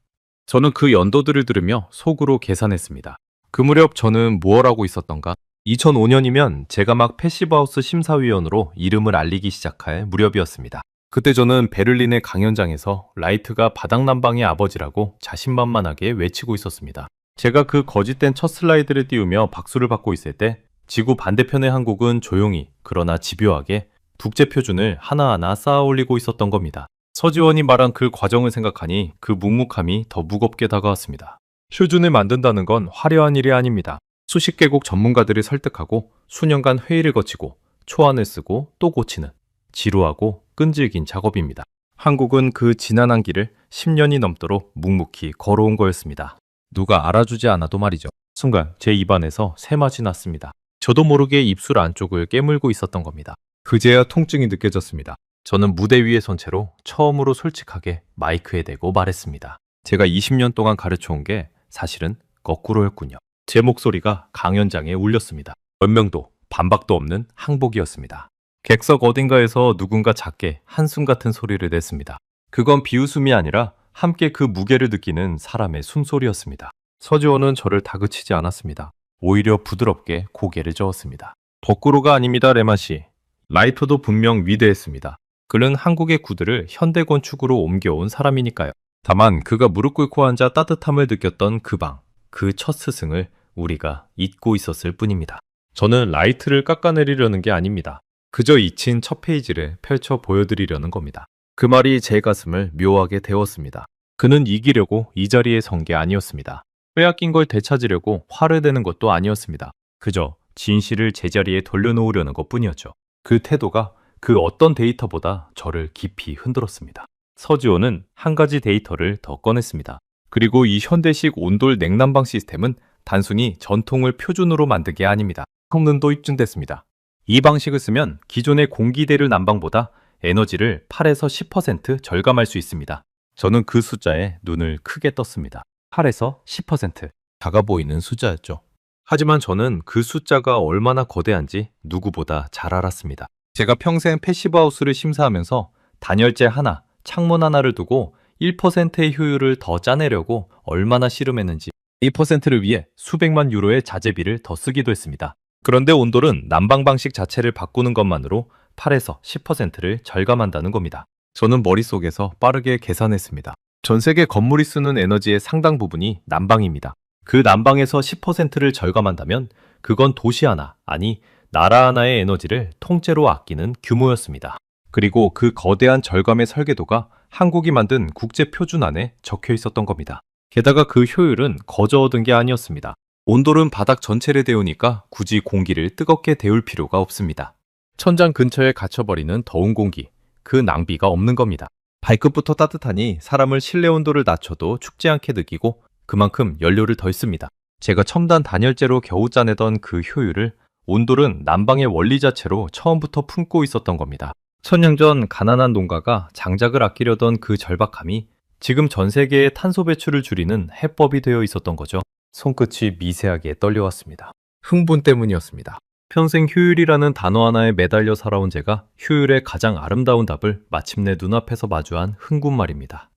저는 그 연도들을 들으며 속으로 계산했습니다. 그 무렵 저는 무엇 하고 있었던가? 2005년이면 제가 막 패시브하우스 심사위원으로 이름을 알리기 시작할 무렵이었습니다. 그때 저는 베를린의 강연장에서 라이트가 바닥난방의 아버지라고 자신만만하게 외치고 있었습니다. 제가 그 거짓된 첫 슬라이드를 띄우며 박수를 받고 있을 때 지구 반대편의 한국은 조용히 그러나 집요하게 국제표준을 하나하나 쌓아 올리고 있었던 겁니다. 서지원이 말한 그 과정을 생각하니 그 묵묵함이 더 무겁게 다가왔습니다. 표준을 만든다는 건 화려한 일이 아닙니다. 수십 개국 전문가들을 설득하고 수년간 회의를 거치고 초안을 쓰고 또 고치는 지루하고 끈질긴 작업입니다. 한국은 그 지난한 길을 10년이 넘도록 묵묵히 걸어온 거였습니다. 누가 알아주지 않아도 말이죠. 순간 제 입안에서 새맛이 났습니다. 저도 모르게 입술 안쪽을 깨물고 있었던 겁니다. 그제야 통증이 느껴졌습니다. 저는 무대 위에 선 채로 처음으로 솔직하게 마이크에 대고 말했습니다. 제가 20년 동안 가르쳐온 게 사실은 거꾸로였군요. 제 목소리가 강연장에 울렸습니다. 변명도 반박도 없는 항복이었습니다. 객석 어딘가에서 누군가 작게 한숨 같은 소리를 냈습니다. 그건 비웃음이 아니라 함께 그 무게를 느끼는 사람의 숨소리였습니다. 서지원은 저를 다그치지 않았습니다. 오히려 부드럽게 고개를 저었습니다. 거꾸로가 아닙니다, 레마씨. 라이터도 분명 위대했습니다. 그는 한국의 구들을 현대 건축으로 옮겨온 사람이니까요. 다만 그가 무릎 꿇고 앉아 따뜻함을 느꼈던 그 방, 그 첫 스승을 우리가 잊고 있었을 뿐입니다. 저는 라이트를 깎아내리려는 게 아닙니다. 그저 잊힌 첫 페이지를 펼쳐 보여드리려는 겁니다. 그 말이 제 가슴을 묘하게 데웠습니다. 그는 이기려고 이 자리에 선 게 아니었습니다. 빼앗긴 걸 되찾으려고 화를 내는 것도 아니었습니다. 그저 진실을 제자리에 돌려놓으려는 것뿐이었죠. 그 태도가 그 어떤 데이터보다 저를 깊이 흔들었습니다. 서지호는 한 가지 데이터를 더 꺼냈습니다. 그리고 이 현대식 온돌 냉난방 시스템은 단순히 전통을 표준으로 만든 게 아닙니다. 성능도 입증됐습니다. 이 방식을 쓰면 기존의 공기대를 난방보다 에너지를 8에서 10% 절감할 수 있습니다. 저는 그 숫자에 눈을 크게 떴습니다. 8에서 10%. 작아 보이는 숫자였죠. 하지만 저는 그 숫자가 얼마나 거대한지 누구보다 잘 알았습니다. 제가 평생 패시브하우스를 심사하면서 단열재 하나, 창문 하나를 두고 1%의 효율을 더 짜내려고 얼마나 씨름했는지 2%를 위해 수백만 유로의 자재비를 더 쓰기도 했습니다. 그런데 온돌은 난방 방식 자체를 바꾸는 것만으로 8에서 10%를 절감한다는 겁니다. 저는 머릿속에서 빠르게 계산했습니다. 전 세계 건물이 쓰는 에너지의 상당 부분이 난방입니다. 그 난방에서 10%를 절감한다면 그건 도시 하나, 아니 나라 하나의 에너지를 통째로 아끼는 규모였습니다. 그리고 그 거대한 절감의 설계도가 한국이 만든 국제표준안에 적혀 있었던 겁니다. 게다가 그 효율은 거저 얻은 게 아니었습니다. 온돌은 바닥 전체를 데우니까 굳이 공기를 뜨겁게 데울 필요가 없습니다. 천장 근처에 갇혀버리는 더운 공기, 그 낭비가 없는 겁니다. 발끝부터 따뜻하니 사람을 실내 온도를 낮춰도 춥지 않게 느끼고 그만큼 연료를 덜 씁니다. 제가 첨단 단열재로 겨우 짜내던 그 효율을 온돌은 난방의 원리 자체로 처음부터 품고 있었던 겁니다. 천년 전 가난한 농가가 장작을 아끼려던 그 절박함이 지금 전 세계의 탄소 배출을 줄이는 해법이 되어 있었던 거죠. 손끝이 미세하게 떨려왔습니다. 흥분 때문이었습니다. 평생 효율이라는 단어 하나에 매달려 살아온 제가 효율의 가장 아름다운 답을 마침내 눈앞에서 마주한 흥분 말입니다.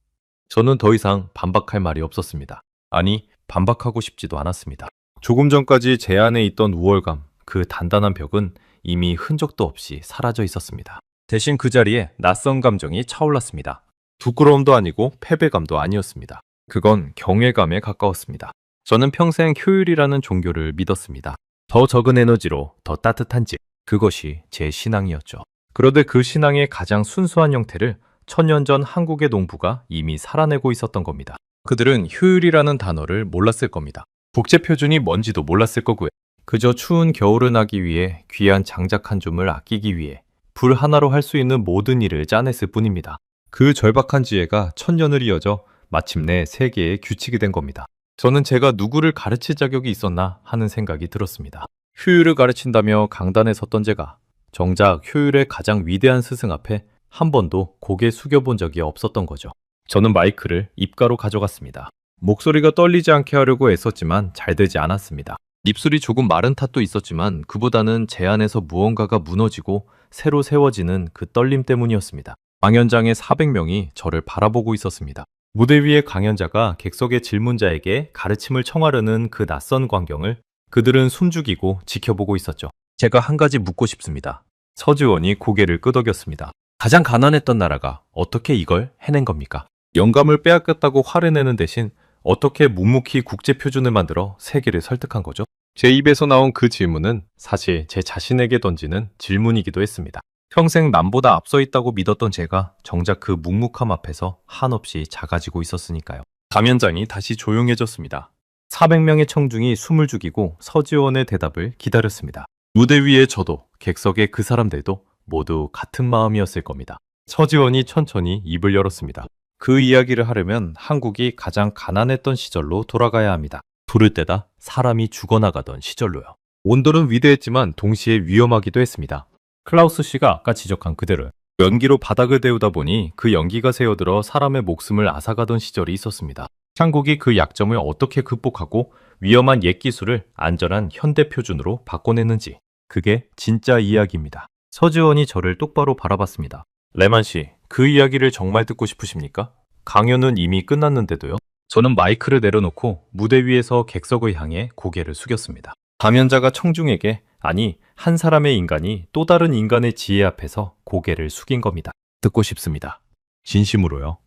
저는 더 이상 반박할 말이 없었습니다. 아니, 반박하고 싶지도 않았습니다. 조금 전까지 제 안에 있던 우월감, 그 단단한 벽은 이미 흔적도 없이 사라져 있었습니다. 대신 그 자리에 낯선 감정이 차올랐습니다. 부끄러움도 아니고 패배감도 아니었습니다. 그건 경외감에 가까웠습니다. 저는 평생 효율이라는 종교를 믿었습니다. 더 적은 에너지로 더 따뜻한 집, 그것이 제 신앙이었죠. 그런데 그 신앙의 가장 순수한 형태를 천년 전 한국의 농부가 이미 살아내고 있었던 겁니다. 그들은 효율이라는 단어를 몰랐을 겁니다. 국제 표준이 뭔지도 몰랐을 거고요. 그저 추운 겨울을 나기 위해 귀한 장작 한 줌을 아끼기 위해 불 하나로 할 수 있는 모든 일을 짜냈을 뿐입니다. 그 절박한 지혜가 천년을 이어져 마침내 세계의 규칙이 된 겁니다. 저는 제가 누구를 가르칠 자격이 있었나 하는 생각이 들었습니다. 효율을 가르친다며 강단에 섰던 제가 정작 효율의 가장 위대한 스승 앞에 한 번도 고개 숙여본 적이 없었던 거죠. 저는 마이크를 입가로 가져갔습니다. 목소리가 떨리지 않게 하려고 애썼지만 잘 되지 않았습니다. 입술이 조금 마른 탓도 있었지만 그보다는 제 안에서 무언가가 무너지고 새로 세워지는 그 떨림 때문이었습니다. 강연장의 400명이 저를 바라보고 있었습니다. 무대 위의 강연자가 객석의 질문자에게 가르침을 청하려는 그 낯선 광경을 그들은 숨죽이고 지켜보고 있었죠. 제가 한 가지 묻고 싶습니다. 서지원이 고개를 끄덕였습니다. 가장 가난했던 나라가 어떻게 이걸 해낸 겁니까? 영감을 빼앗겼다고 화를 내는 대신 어떻게 묵묵히 국제 표준을 만들어 세계를 설득한 거죠? 제 입에서 나온 그 질문은 사실 제 자신에게 던지는 질문이기도 했습니다. 평생 남보다 앞서 있다고 믿었던 제가 정작 그 묵묵함 앞에서 한없이 작아지고 있었으니까요. 강연장이 다시 조용해졌습니다. 400명의 청중이 숨을 죽이고 서지원의 대답을 기다렸습니다. 무대 위에 저도 객석의 그 사람들도 모두 같은 마음이었을 겁니다. 서지원이 천천히 입을 열었습니다. 그 이야기를 하려면 한국이 가장 가난했던 시절로 돌아가야 합니다. 불을 때다 사람이 죽어나가던 시절로요. 온도는 위대했지만 동시에 위험하기도 했습니다. 클라우스 씨가 아까 지적한 그대로 연기로 바닥을 데우다 보니 그 연기가 새어들어 사람의 목숨을 앗아가던 시절이 있었습니다. 한국이 그 약점을 어떻게 극복하고 위험한 옛 기술을 안전한 현대 표준으로 바꿔냈는지 그게 진짜 이야기입니다. 서지원이 저를 똑바로 바라봤습니다. 레만 씨, 그 이야기를 정말 듣고 싶으십니까? 강연은 이미 끝났는데도요. 저는 마이크를 내려놓고 무대 위에서 객석을 향해 고개를 숙였습니다. 강연자가 청중에게 아니 한 사람의 인간이 또 다른 인간의 지혜 앞에서 고개를 숙인 겁니다. 듣고 싶습니다. 진심으로요.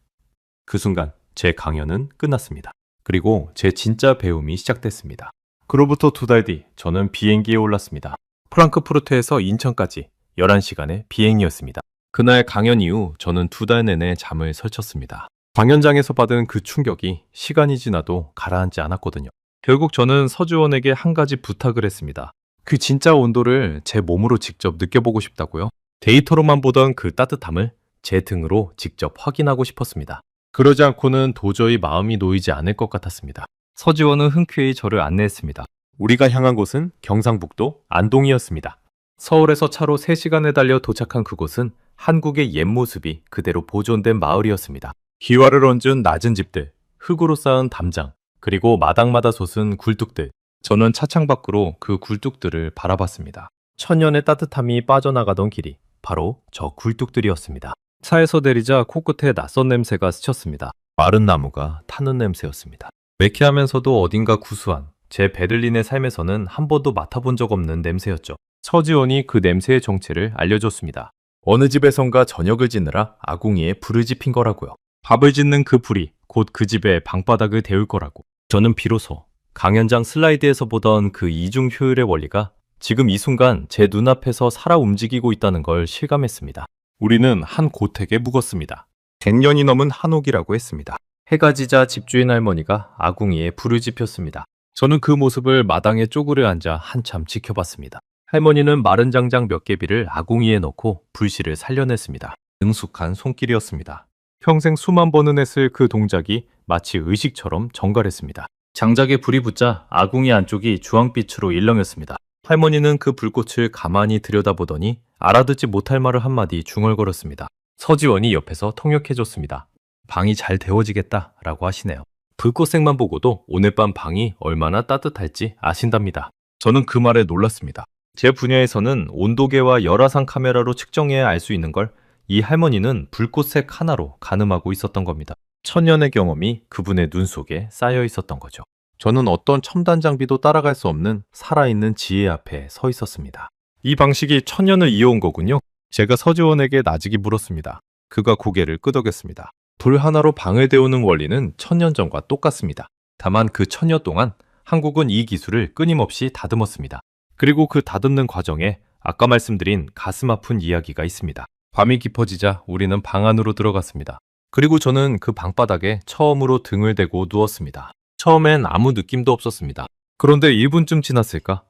그 순간 제 강연은 끝났습니다. 그리고 제 진짜 배움이 시작됐습니다. 그로부터 2달 뒤 저는 비행기에 올랐습니다. 프랑크푸르트에서 인천까지 11시간의 비행이었습니다. 그날 강연 이후 저는 2달 내내 잠을 설쳤습니다. 강연장에서 받은 그 충격이 시간이 지나도 가라앉지 않았거든요. 결국 저는 서주원에게 한 가지 부탁을 했습니다. 그 진짜 온도를 제 몸으로 직접 느껴보고 싶다고요. 데이터로만 보던 그 따뜻함을 제 등으로 직접 확인하고 싶었습니다. 그러지 않고는 도저히 마음이 놓이지 않을 것 같았습니다. 서지원은 흔쾌히 저를 안내했습니다. 우리가 향한 곳은 경상북도 안동이었습니다. 서울에서 차로 3시간을 달려 도착한 그곳은 한국의 옛 모습이 그대로 보존된 마을이었습니다. 기와를 얹은 낮은 집들, 흙으로 쌓은 담장, 그리고 마당마다 솟은 굴뚝들. 저는 차창 밖으로 그 굴뚝들을 바라봤습니다. 천년의 따뜻함이 빠져나가던 길이 바로 저 굴뚝들이었습니다. 차에서 내리자 코끝에 낯선 냄새가 스쳤습니다. 마른 나무가 타는 냄새였습니다. 매캐하면서도 어딘가 구수한 제 베를린의 삶에서는 한 번도 맡아본 적 없는 냄새였죠. 서지원이 그 냄새의 정체를 알려줬습니다. 어느 집에선가 저녁을 지느라 아궁이에 불을 지핀 거라고요. 밥을 짓는 그 불이 곧 그 집의 방바닥을 데울 거라고. 저는 비로소 강연장 슬라이드에서 보던 그 이중 효율의 원리가 지금 이 순간 제 눈앞에서 살아 움직이고 있다는 걸 실감했습니다. 우리는 한 고택에 묵었습니다. 100년이 넘은 한옥이라고 했습니다. 해가 지자 집주인 할머니가 아궁이에 불을 지폈습니다. 저는 그 모습을 마당에 쪼그려 앉아 한참 지켜봤습니다. 할머니는 마른 장작 몇 개비를 아궁이에 넣고 불씨를 살려냈습니다. 능숙한 손길이었습니다. 평생 수만 번은 했을 그 동작이 마치 의식처럼 정갈했습니다. 장작에 불이 붙자 아궁이 안쪽이 주황빛으로 일렁였습니다. 할머니는 그 불꽃을 가만히 들여다보더니 알아듣지 못할 말을 한마디 중얼거렸습니다. 서지원이 옆에서 통역해줬습니다. 방이 잘 데워지겠다라고 하시네요. 불꽃색만 보고도 오늘 밤 방이 얼마나 따뜻할지 아신답니다. 저는 그 말에 놀랐습니다. 제 분야에서는 온도계와 열화상 카메라로 측정해야 알 수 있는 걸 이 할머니는 불꽃색 하나로 가늠하고 있었던 겁니다. 천년의 경험이 그분의 눈 속에 쌓여 있었던 거죠. 저는 어떤 첨단 장비도 따라갈 수 없는 살아있는 지혜 앞에 서 있었습니다. 이 방식이 천년을 이어온 거군요. 제가 서지원에게 나직이 물었습니다. 그가 고개를 끄덕였습니다. 불 하나로 방을 데우는 원리는 천년 전과 똑같습니다. 다만 그 천년 동안 한국은 이 기술을 끊임없이 다듬었습니다. 그리고 그 다듬는 과정에 아까 말씀드린 가슴 아픈 이야기가 있습니다. 밤이 깊어지자 우리는 방 안으로 들어갔습니다. 그리고 저는 그 방바닥에 처음으로 등을 대고 누웠습니다. 처음엔 아무 느낌도 없었습니다. 그런데 1분쯤 지났을까?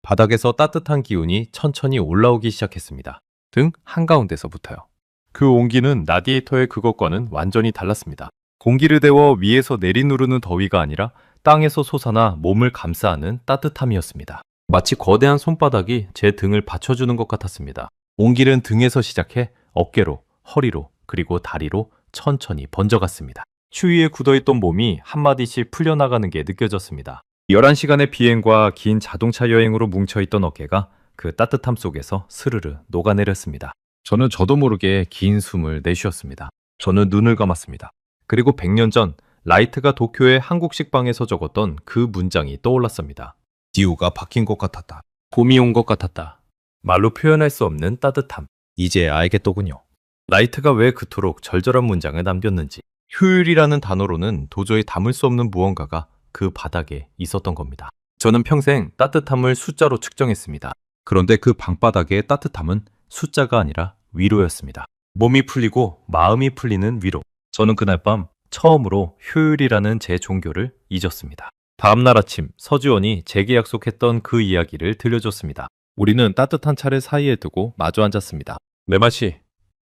바닥에서 따뜻한 기운이 천천히 올라오기 시작했습니다. 등 한가운데서부터요. 그 온기는 라디에이터의 그것과는 완전히 달랐습니다. 공기를 데워 위에서 내리누르는 더위가 아니라 땅에서 솟아나 몸을 감싸는 따뜻함이었습니다. 마치 거대한 손바닥이 제 등을 받쳐주는 것 같았습니다. 온기는 등에서 시작해 어깨로, 허리로, 그리고 다리로 천천히 번져갔습니다. 추위에 굳어있던 몸이 한마디씩 풀려나가는 게 느껴졌습니다. 11시간의 비행과 긴 자동차 여행으로 뭉쳐있던 어깨가 그 따뜻함 속에서 스르르 녹아내렸습니다. 저도 모르게 긴 숨을 내쉬었습니다. 저는 눈을 감았습니다. 그리고 100년 전 라이트가 도쿄의 한국식 방에서 적었던 그 문장이 떠올랐습니다. 기후가 바뀐 것 같았다. 봄이 온 것 같았다. 말로 표현할 수 없는 따뜻함. 이제 알겠더군요. 라이트가 왜 그토록 절절한 문장을 남겼는지. 효율이라는 단어로는 도저히 담을 수 없는 무언가가 그 바닥에 있었던 겁니다. 저는 평생 따뜻함을 숫자로 측정했습니다. 그런데 그 방바닥의 따뜻함은 숫자가 아니라 위로였습니다. 몸이 풀리고 마음이 풀리는 위로. 저는 그날 밤 처음으로 효율이라는 제 종교를 잊었습니다. 다음날 아침 서지원이 제게 약속했던 그 이야기를 들려줬습니다. 우리는 따뜻한 차를 사이에 두고 마주 앉았습니다. 내 맛이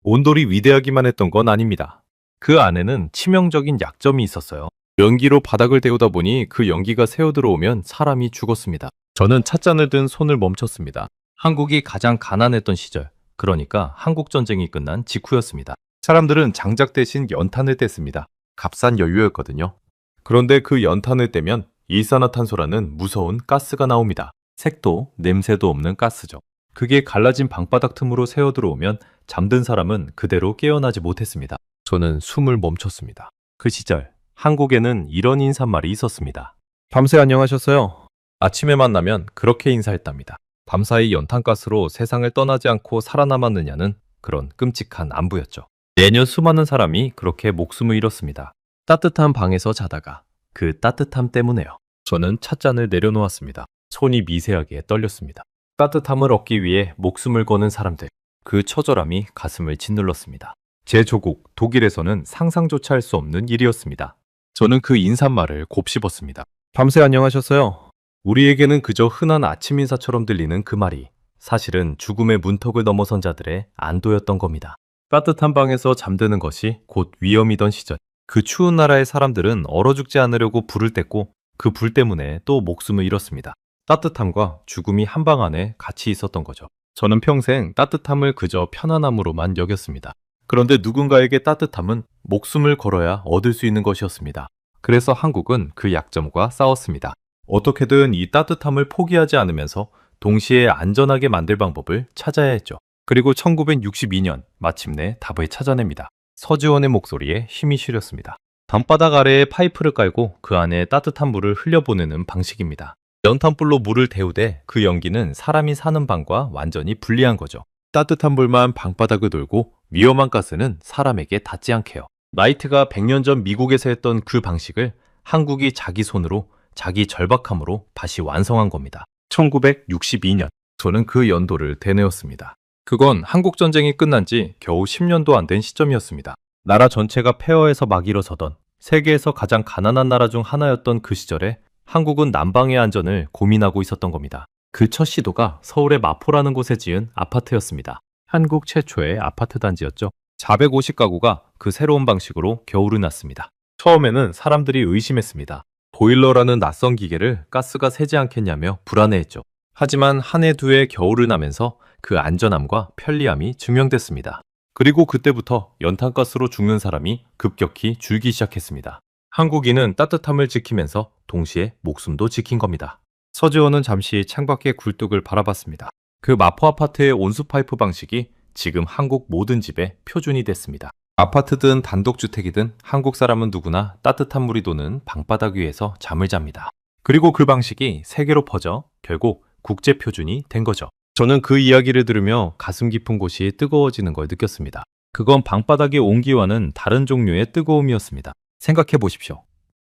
온돌이 위대하기만 했던 건 아닙니다. 그 안에는 치명적인 약점이 있었어요. 연기로 바닥을 데우다 보니 그 연기가 새어 들어오면 사람이 죽었습니다. 저는 찻잔을 든 손을 멈췄습니다. 한국이 가장 가난했던 시절, 그러니까 한국전쟁이 끝난 직후였습니다. 사람들은 장작 대신 연탄을 뗐습니다. 값싼 연료였거든요. 그런데 그 연탄을 떼면 일산화탄소라는 무서운 가스가 나옵니다. 색도 냄새도 없는 가스죠. 그게 갈라진 방바닥 틈으로 새어 들어오면 잠든 사람은 그대로 깨어나지 못했습니다. 저는 숨을 멈췄습니다. 그 시절 한국에는 이런 인사말이 있었습니다. 밤새 안녕하셨어요. 아침에 만나면 그렇게 인사했답니다. 밤사이 연탄가스로 세상을 떠나지 않고 살아남았느냐는 그런 끔찍한 안부였죠. 매년 수많은 사람이 그렇게 목숨을 잃었습니다. 따뜻한 방에서 자다가 그 따뜻함 때문에요. 저는 찻잔을 내려놓았습니다. 손이 미세하게 떨렸습니다. 따뜻함을 얻기 위해 목숨을 거는 사람들, 그 처절함이 가슴을 짓눌렀습니다. 제 조국 독일에서는 상상조차 할 수 없는 일이었습니다. 저는 그 인사말을 곱씹었습니다. 밤새 안녕하셨어요. 우리에게는 그저 흔한 아침 인사처럼 들리는 그 말이 사실은 죽음의 문턱을 넘어선 자들의 안도였던 겁니다. 따뜻한 방에서 잠드는 것이 곧 위험이던 시절, 그 추운 나라의 사람들은 얼어 죽지 않으려고 불을 뗐고 그 불 때문에 또 목숨을 잃었습니다. 따뜻함과 죽음이 한 방 안에 같이 있었던 거죠. 저는 평생 따뜻함을 그저 편안함으로만 여겼습니다. 그런데 누군가에게 따뜻함은 목숨을 걸어야 얻을 수 있는 것이었습니다. 그래서 한국은 그 약점과 싸웠습니다. 어떻게든 이 따뜻함을 포기하지 않으면서 동시에 안전하게 만들 방법을 찾아야 했죠. 그리고 1962년 마침내 답을 찾아냅니다. 서지원의 목소리에 힘이 실렸습니다. 밤바닥 아래에 파이프를 깔고 그 안에 따뜻한 물을 흘려보내는 방식입니다. 연탄불로 물을 데우되 그 연기는 사람이 사는 방과 완전히 분리한 거죠. 따뜻한 불만 방바닥을 돌고 위험한 가스는 사람에게 닿지 않게요. 라이트가 100년 전 미국에서 했던 그 방식을 한국이 자기 손으로 자기 절박함으로 다시 완성한 겁니다. 1962년 저는 그 연도를 되뇌었습니다. 그건 한국전쟁이 끝난 지 겨우 10년도 안 된 시점이었습니다. 나라 전체가 폐허에서 막 일어서던 세계에서 가장 가난한 나라 중 하나였던 그 시절에 한국은 난방의 안전을 고민하고 있었던 겁니다. 그 첫 시도가 서울의 마포라는 곳에 지은 아파트였습니다. 한국 최초의 아파트 단지였죠. 450가구가 그 새로운 방식으로 겨울을 났습니다. 처음에는 사람들이 의심했습니다. 보일러라는 낯선 기계를 가스가 새지 않겠냐며 불안해했죠. 하지만 한 해 두 해 겨울을 나면서 그 안전함과 편리함이 증명됐습니다. 그리고 그때부터 연탄가스로 죽는 사람이 급격히 줄기 시작했습니다. 한국인은 따뜻함을 지키면서 동시에 목숨도 지킨 겁니다. 서지원은 잠시 창밖의 굴뚝을 바라봤습니다. 그 마포 아파트의 온수 파이프 방식이 지금 한국 모든 집의 표준이 됐습니다. 아파트든 단독주택이든 한국 사람은 누구나 따뜻한 물이 도는 방바닥 위에서 잠을 잡니다. 그리고 그 방식이 세계로 퍼져 결국 국제 표준이 된 거죠. 저는 그 이야기를 들으며 가슴 깊은 곳이 뜨거워지는 걸 느꼈습니다. 그건 방바닥의 온기와는 다른 종류의 뜨거움이었습니다. 생각해 보십시오.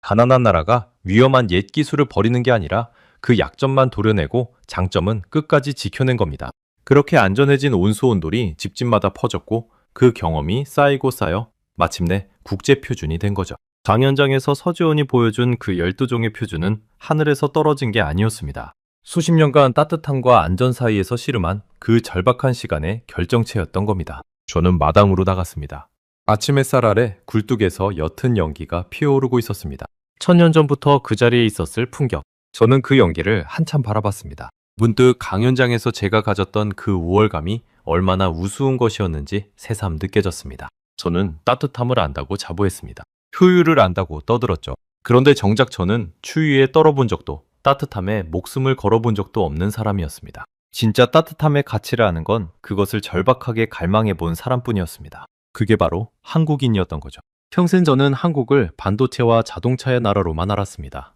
가난한 나라가 위험한 옛 기술을 버리는 게 아니라 그 약점만 도려내고 장점은 끝까지 지켜낸 겁니다. 그렇게 안전해진 온수 온돌이 집집마다 퍼졌고 그 경험이 쌓이고 쌓여 마침내 국제 표준이 된 거죠. 강연장에서 서지원이 보여준 그 12종의 표준은 하늘에서 떨어진 게 아니었습니다. 수십 년간 따뜻함과 안전 사이에서 씨름한 그 절박한 시간의 결정체였던 겁니다. 저는 마당으로 나갔습니다. 아침 햇살 아래 굴뚝에서 옅은 연기가 피어오르고 있었습니다. 1000년 전부터 그 자리에 있었을 풍경. 저는 그 연기를 한참 바라봤습니다. 문득 강연장에서 제가 가졌던 그 우월감이 얼마나 우스운 것이었는지 새삼 느껴졌습니다. 저는 따뜻함을 안다고 자부했습니다. 효율을 안다고 떠들었죠. 그런데 정작 저는 추위에 떨어본 적도 따뜻함에 목숨을 걸어본 적도 없는 사람이었습니다. 진짜 따뜻함의 가치를 아는 건 그것을 절박하게 갈망해 본 사람뿐이었습니다. 그게 바로 한국인이었던 거죠. 평생 저는 한국을 반도체와 자동차의 나라로만 알았습니다.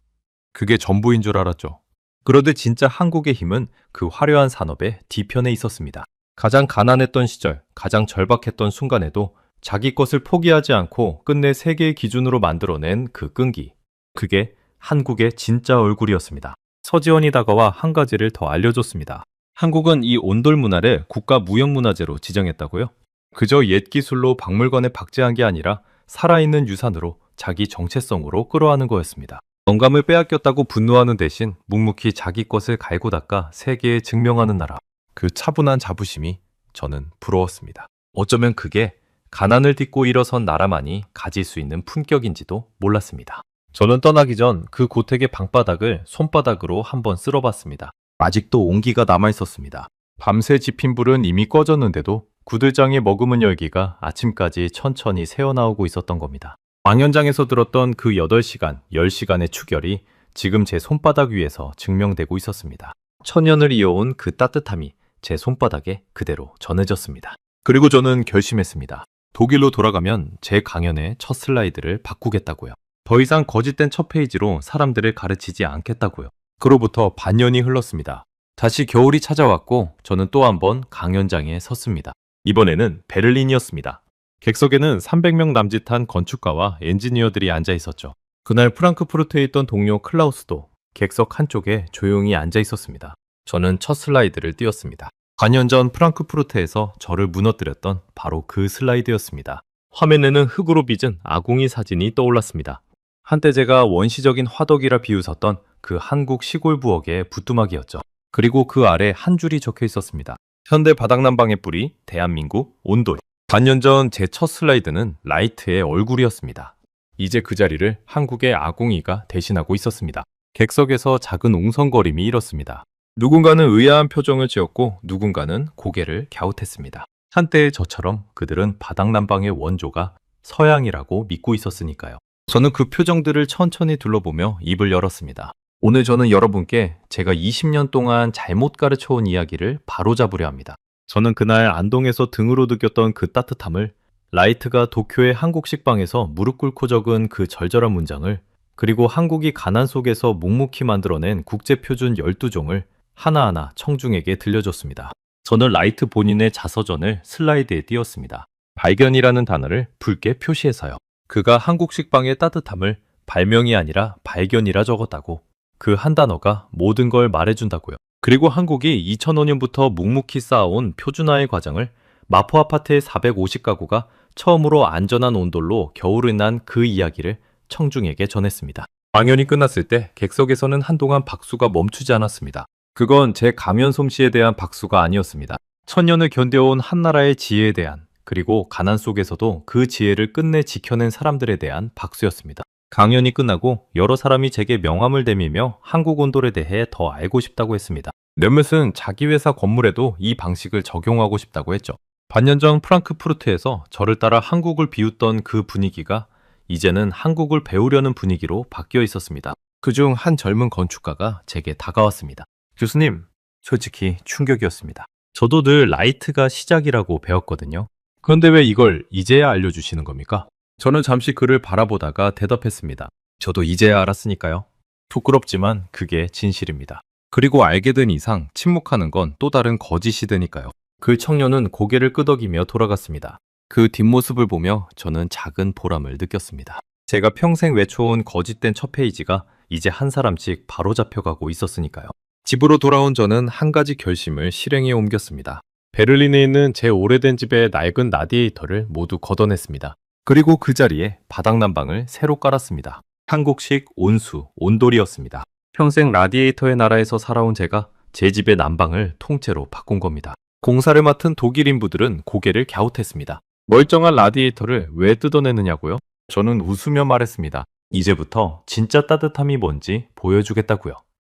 그게 전부인 줄 알았죠. 그런데 진짜 한국의 힘은 그 화려한 산업의 뒤편에 있었습니다. 가장 가난했던 시절, 가장 절박했던 순간에도 자기 것을 포기하지 않고 끝내 세계의 기준으로 만들어낸 그 끈기. 그게 한국의 진짜 얼굴이었습니다. 서지원이 다가와 한 가지를 더 알려줬습니다. 한국은 이 온돌 문화를 국가 무형문화재로 지정했다고요? 그저 옛 기술로 박물관에 박제한 게 아니라 살아있는 유산으로 자기 정체성으로 끌어안은 거였습니다. 영감을 빼앗겼다고 분노하는 대신 묵묵히 자기 것을 갈고 닦아 세계에 증명하는 나라. 그 차분한 자부심이 저는 부러웠습니다. 어쩌면 그게 가난을 딛고 일어선 나라만이 가질 수 있는 품격인지도 몰랐습니다. 저는 떠나기 전 그 고택의 방바닥을 손바닥으로 한번 쓸어봤습니다. 아직도 온기가 남아있었습니다. 밤새 지핀 불은 이미 꺼졌는데도 구들장에 머금은 열기가 아침까지 천천히 새어나오고 있었던 겁니다. 왕연장에서 들었던 그 8시간, 10시간의 추결이 지금 제 손바닥 위에서 증명되고 있었습니다. 천년을 이어온 그 따뜻함이 제 손바닥에 그대로 전해졌습니다. 그리고 저는 결심했습니다. 독일로 돌아가면 제 강연의 첫 슬라이드를 바꾸겠다고요. 더 이상 거짓된 첫 페이지로 사람들을 가르치지 않겠다고요. 그로부터 반년이 흘렀습니다. 다시 겨울이 찾아왔고 저는 또 한 번 강연장에 섰습니다. 이번에는 베를린이었습니다. 객석에는 300명 남짓한 건축가와 엔지니어들이 앉아 있었죠. 그날 프랑크푸르트에 있던 동료 클라우스도 객석 한쪽에 조용히 앉아 있었습니다. 저는 첫 슬라이드를 띄웠습니다. 반년 전 프랑크푸르트에서 저를 무너뜨렸던 바로 그 슬라이드였습니다. 화면에는 흙으로 빚은 아궁이 사진이 떠올랐습니다. 한때 제가 원시적인 화덕이라 비웃었던 그 한국 시골 부엌의 부뚜막이었죠. 그리고 그 아래 한 줄이 적혀 있었습니다. 현대 바닥난방의 뿌리, 대한민국, 온돌. 반년 전 제 첫 슬라이드는 라이트의 얼굴이었습니다. 이제 그 자리를 한국의 아궁이가 대신하고 있었습니다. 객석에서 작은 웅성거림이 일었습니다. 누군가는 의아한 표정을 지었고 누군가는 고개를 갸웃했습니다. 한때의 저처럼 그들은 바닥난방의 원조가 서양이라고 믿고 있었으니까요. 저는 그 표정들을 천천히 둘러보며 입을 열었습니다. 오늘 저는 여러분께 제가 20년 동안 잘못 가르쳐온 이야기를 바로잡으려 합니다. 저는 그날 안동에서 등으로 느꼈던 그 따뜻함을, 라이트가 도쿄의 한국 식빵에서 무릎 꿇고 적은 그 절절한 문장을, 그리고 한국이 가난 속에서 묵묵히 만들어낸 국제표준 12종을 하나하나 청중에게 들려줬습니다. 저는 라이트 본인의 자서전을 슬라이드에 띄웠습니다. 발견이라는 단어를 붉게 표시해서요. 그가 한국 식빵의 따뜻함을 발명이 아니라 발견이라 적었다고. 그 한 단어가 모든 걸 말해준다고요. 그리고 한국이 2005년부터 묵묵히 쌓아온 표준화의 과정을 마포 아파트의 450가구가 처음으로 안전한 온돌로 겨울을 난 그 이야기를 청중에게 전했습니다. 강연이 끝났을 때 객석에서는 한동안 박수가 멈추지 않았습니다. 그건 제 강연 솜씨에 대한 박수가 아니었습니다. 천년을 견뎌온 한나라의 지혜에 대한, 그리고 가난 속에서도 그 지혜를 끝내 지켜낸 사람들에 대한 박수였습니다. 강연이 끝나고 여러 사람이 제게 명함을 내밀며 한국 온돌에 대해 더 알고 싶다고 했습니다. 몇몇은 자기 회사 건물에도 이 방식을 적용하고 싶다고 했죠. 반년 전 프랑크푸르트에서 저를 따라 한국을 비웃던 그 분위기가 이제는 한국을 배우려는 분위기로 바뀌어 있었습니다. 그중 한 젊은 건축가가 제게 다가왔습니다. 교수님, 솔직히 충격이었습니다. 저도 늘 라이트가 시작이라고 배웠거든요. 그런데 왜 이걸 이제야 알려주시는 겁니까? 저는 잠시 그를 바라보다가 대답했습니다. 저도 이제야 알았으니까요. 부끄럽지만 그게 진실입니다. 그리고 알게 된 이상 침묵하는 건 또 다른 거짓이 되니까요. 그 청년은 고개를 끄덕이며 돌아갔습니다. 그 뒷모습을 보며 저는 작은 보람을 느꼈습니다. 제가 평생 외쳐온 거짓된 첫 페이지가 이제 한 사람씩 바로잡혀가고 있었으니까요. 집으로 돌아온 저는 한 가지 결심을 실행에 옮겼습니다. 베를린에 있는 제 오래된 집의 낡은 라디에이터를 모두 걷어냈습니다. 그리고 그 자리에 바닥난방을 새로 깔았습니다. 한국식 온수, 온돌이었습니다. 평생 라디에이터의 나라에서 살아온 제가 제 집의 난방을 통째로 바꾼 겁니다. 공사를 맡은 독일 인부들은 고개를 갸웃했습니다. 멀쩡한 라디에이터를 왜 뜯어내느냐고요? 저는 웃으며 말했습니다. 이제부터 진짜 따뜻함이 뭔지 보여주겠다고요.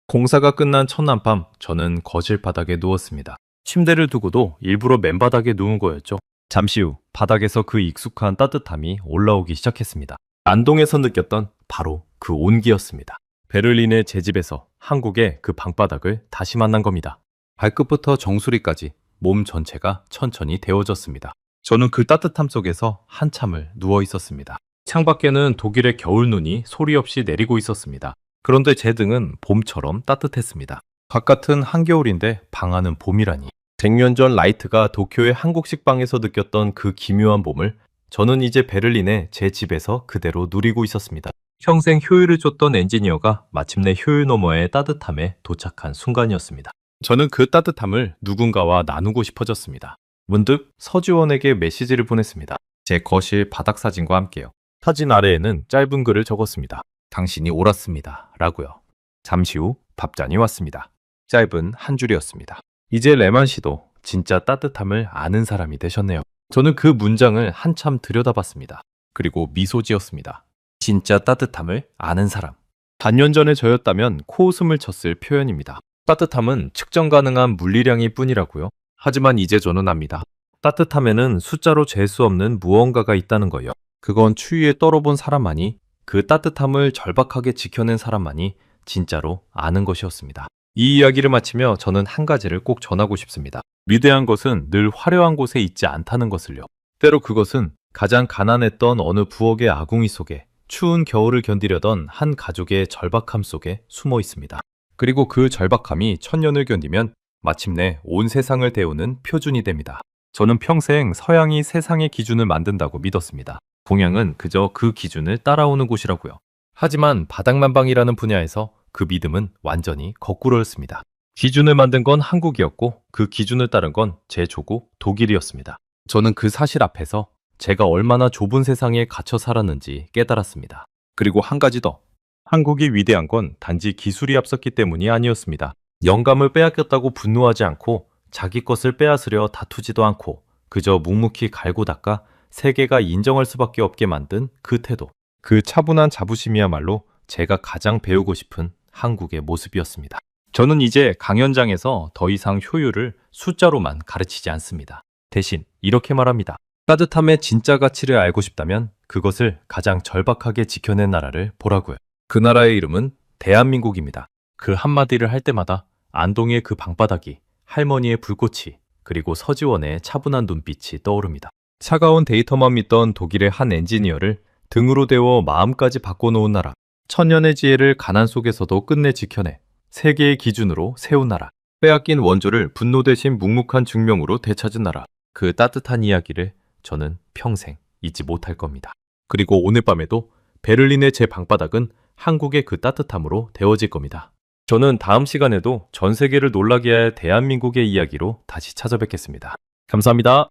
공사가 끝난 첫날 밤 저는 거실 바닥에 누웠습니다. 침대를 두고도 일부러 맨바닥에 누운 거였죠. 잠시 후 바닥에서 그 익숙한 따뜻함이 올라오기 시작했습니다. 안동에서 느꼈던 바로 그 온기였습니다. 베를린의 제 집에서 한국의 그 방바닥을 다시 만난 겁니다. 발끝부터 정수리까지 몸 전체가 천천히 데워졌습니다. 저는 그 따뜻함 속에서 한참을 누워 있었습니다. 창밖에는 독일의 겨울 눈이 소리 없이 내리고 있었습니다. 그런데 제 등은 봄처럼 따뜻했습니다. 바깥은 한겨울인데 방 안은 봄이라니. 100년 전 라이트가 도쿄의 한국식 방에서 느꼈던 그 기묘한 봄을 저는 이제 베를린의 제 집에서 그대로 누리고 있었습니다. 평생 효율을 쫓던 엔지니어가 마침내 효율 너머의 따뜻함에 도착한 순간이었습니다. 저는 그 따뜻함을 누군가와 나누고 싶어졌습니다. 문득 서지원에게 메시지를 보냈습니다. 제 거실 바닥 사진과 함께요. 사진 아래에는 짧은 글을 적었습니다. 당신이 옳았습니다. 라고요. 잠시 후 답장이 왔습니다. 짧은 한 줄이었습니다. 이제 레만 씨도 진짜 따뜻함을 아는 사람이 되셨네요. 저는 그 문장을 한참 들여다봤습니다. 그리고 미소 지었습니다. 진짜 따뜻함을 아는 사람. 반년 전에 저였다면 코웃음을 쳤을 표현입니다. 따뜻함은 측정 가능한 물리량일 뿐이라고요. 하지만 이제 저는 압니다. 따뜻함에는 숫자로 잴 수 없는 무언가가 있다는 거요. 그건 추위에 떨어본 사람만이, 그 따뜻함을 절박하게 지켜낸 사람만이 진짜로 아는 것이었습니다. 이 이야기를 마치며 저는 한 가지를 꼭 전하고 싶습니다. 위대한 것은 늘 화려한 곳에 있지 않다는 것을요. 때로 그것은 가장 가난했던 어느 부엌의 아궁이 속에 추운 겨울을 견디려던 한 가족의 절박함 속에 숨어 있습니다. 그리고 그 절박함이 천년을 견디면 마침내 온 세상을 데우는 표준이 됩니다. 저는 평생 서양이 세상의 기준을 만든다고 믿었습니다. 동양은 그저 그 기준을 따라오는 곳이라고요. 하지만 바닥난방이라는 분야에서 그 믿음은 완전히 거꾸로였습니다. 기준을 만든 건 한국이었고 그 기준을 따른 건 제 조국 독일이었습니다. 저는 그 사실 앞에서 제가 얼마나 좁은 세상에 갇혀 살았는지 깨달았습니다. 그리고 한 가지 더. 한국이 위대한 건 단지 기술이 앞섰기 때문이 아니었습니다. 영감을 빼앗겼다고 분노하지 않고 자기 것을 빼앗으려 다투지도 않고 그저 묵묵히 갈고 닦아 세계가 인정할 수밖에 없게 만든 그 태도. 그 차분한 자부심이야말로 제가 가장 배우고 싶은 한국의 모습이었습니다. 저는 이제 강연장에서 더 이상 효율을 숫자로만 가르치지 않습니다. 대신 이렇게 말합니다. 따뜻함의 진짜 가치를 알고 싶다면 그것을 가장 절박하게 지켜낸 나라를 보라고요. 그 나라의 이름은 대한민국입니다. 그 한마디를 할 때마다 안동의 그 방바닥이, 할머니의 불꽃이, 그리고 서지원의 차분한 눈빛이 떠오릅니다. 차가운 데이터만 믿던 독일의 한 엔지니어를 등으로 데워 마음까지 바꿔놓은 나라. 천년의 지혜를 가난 속에서도 끝내 지켜내 세계의 기준으로 세운 나라. 빼앗긴 원조를 분노 대신 묵묵한 증명으로 되찾은 나라. 그 따뜻한 이야기를 저는 평생 잊지 못할 겁니다. 그리고 오늘 밤에도 베를린의 제 방바닥은 한국의 그 따뜻함으로 데워질 겁니다. 저는 다음 시간에도 전 세계를 놀라게 할 대한민국의 이야기로 다시 찾아뵙겠습니다. 감사합니다.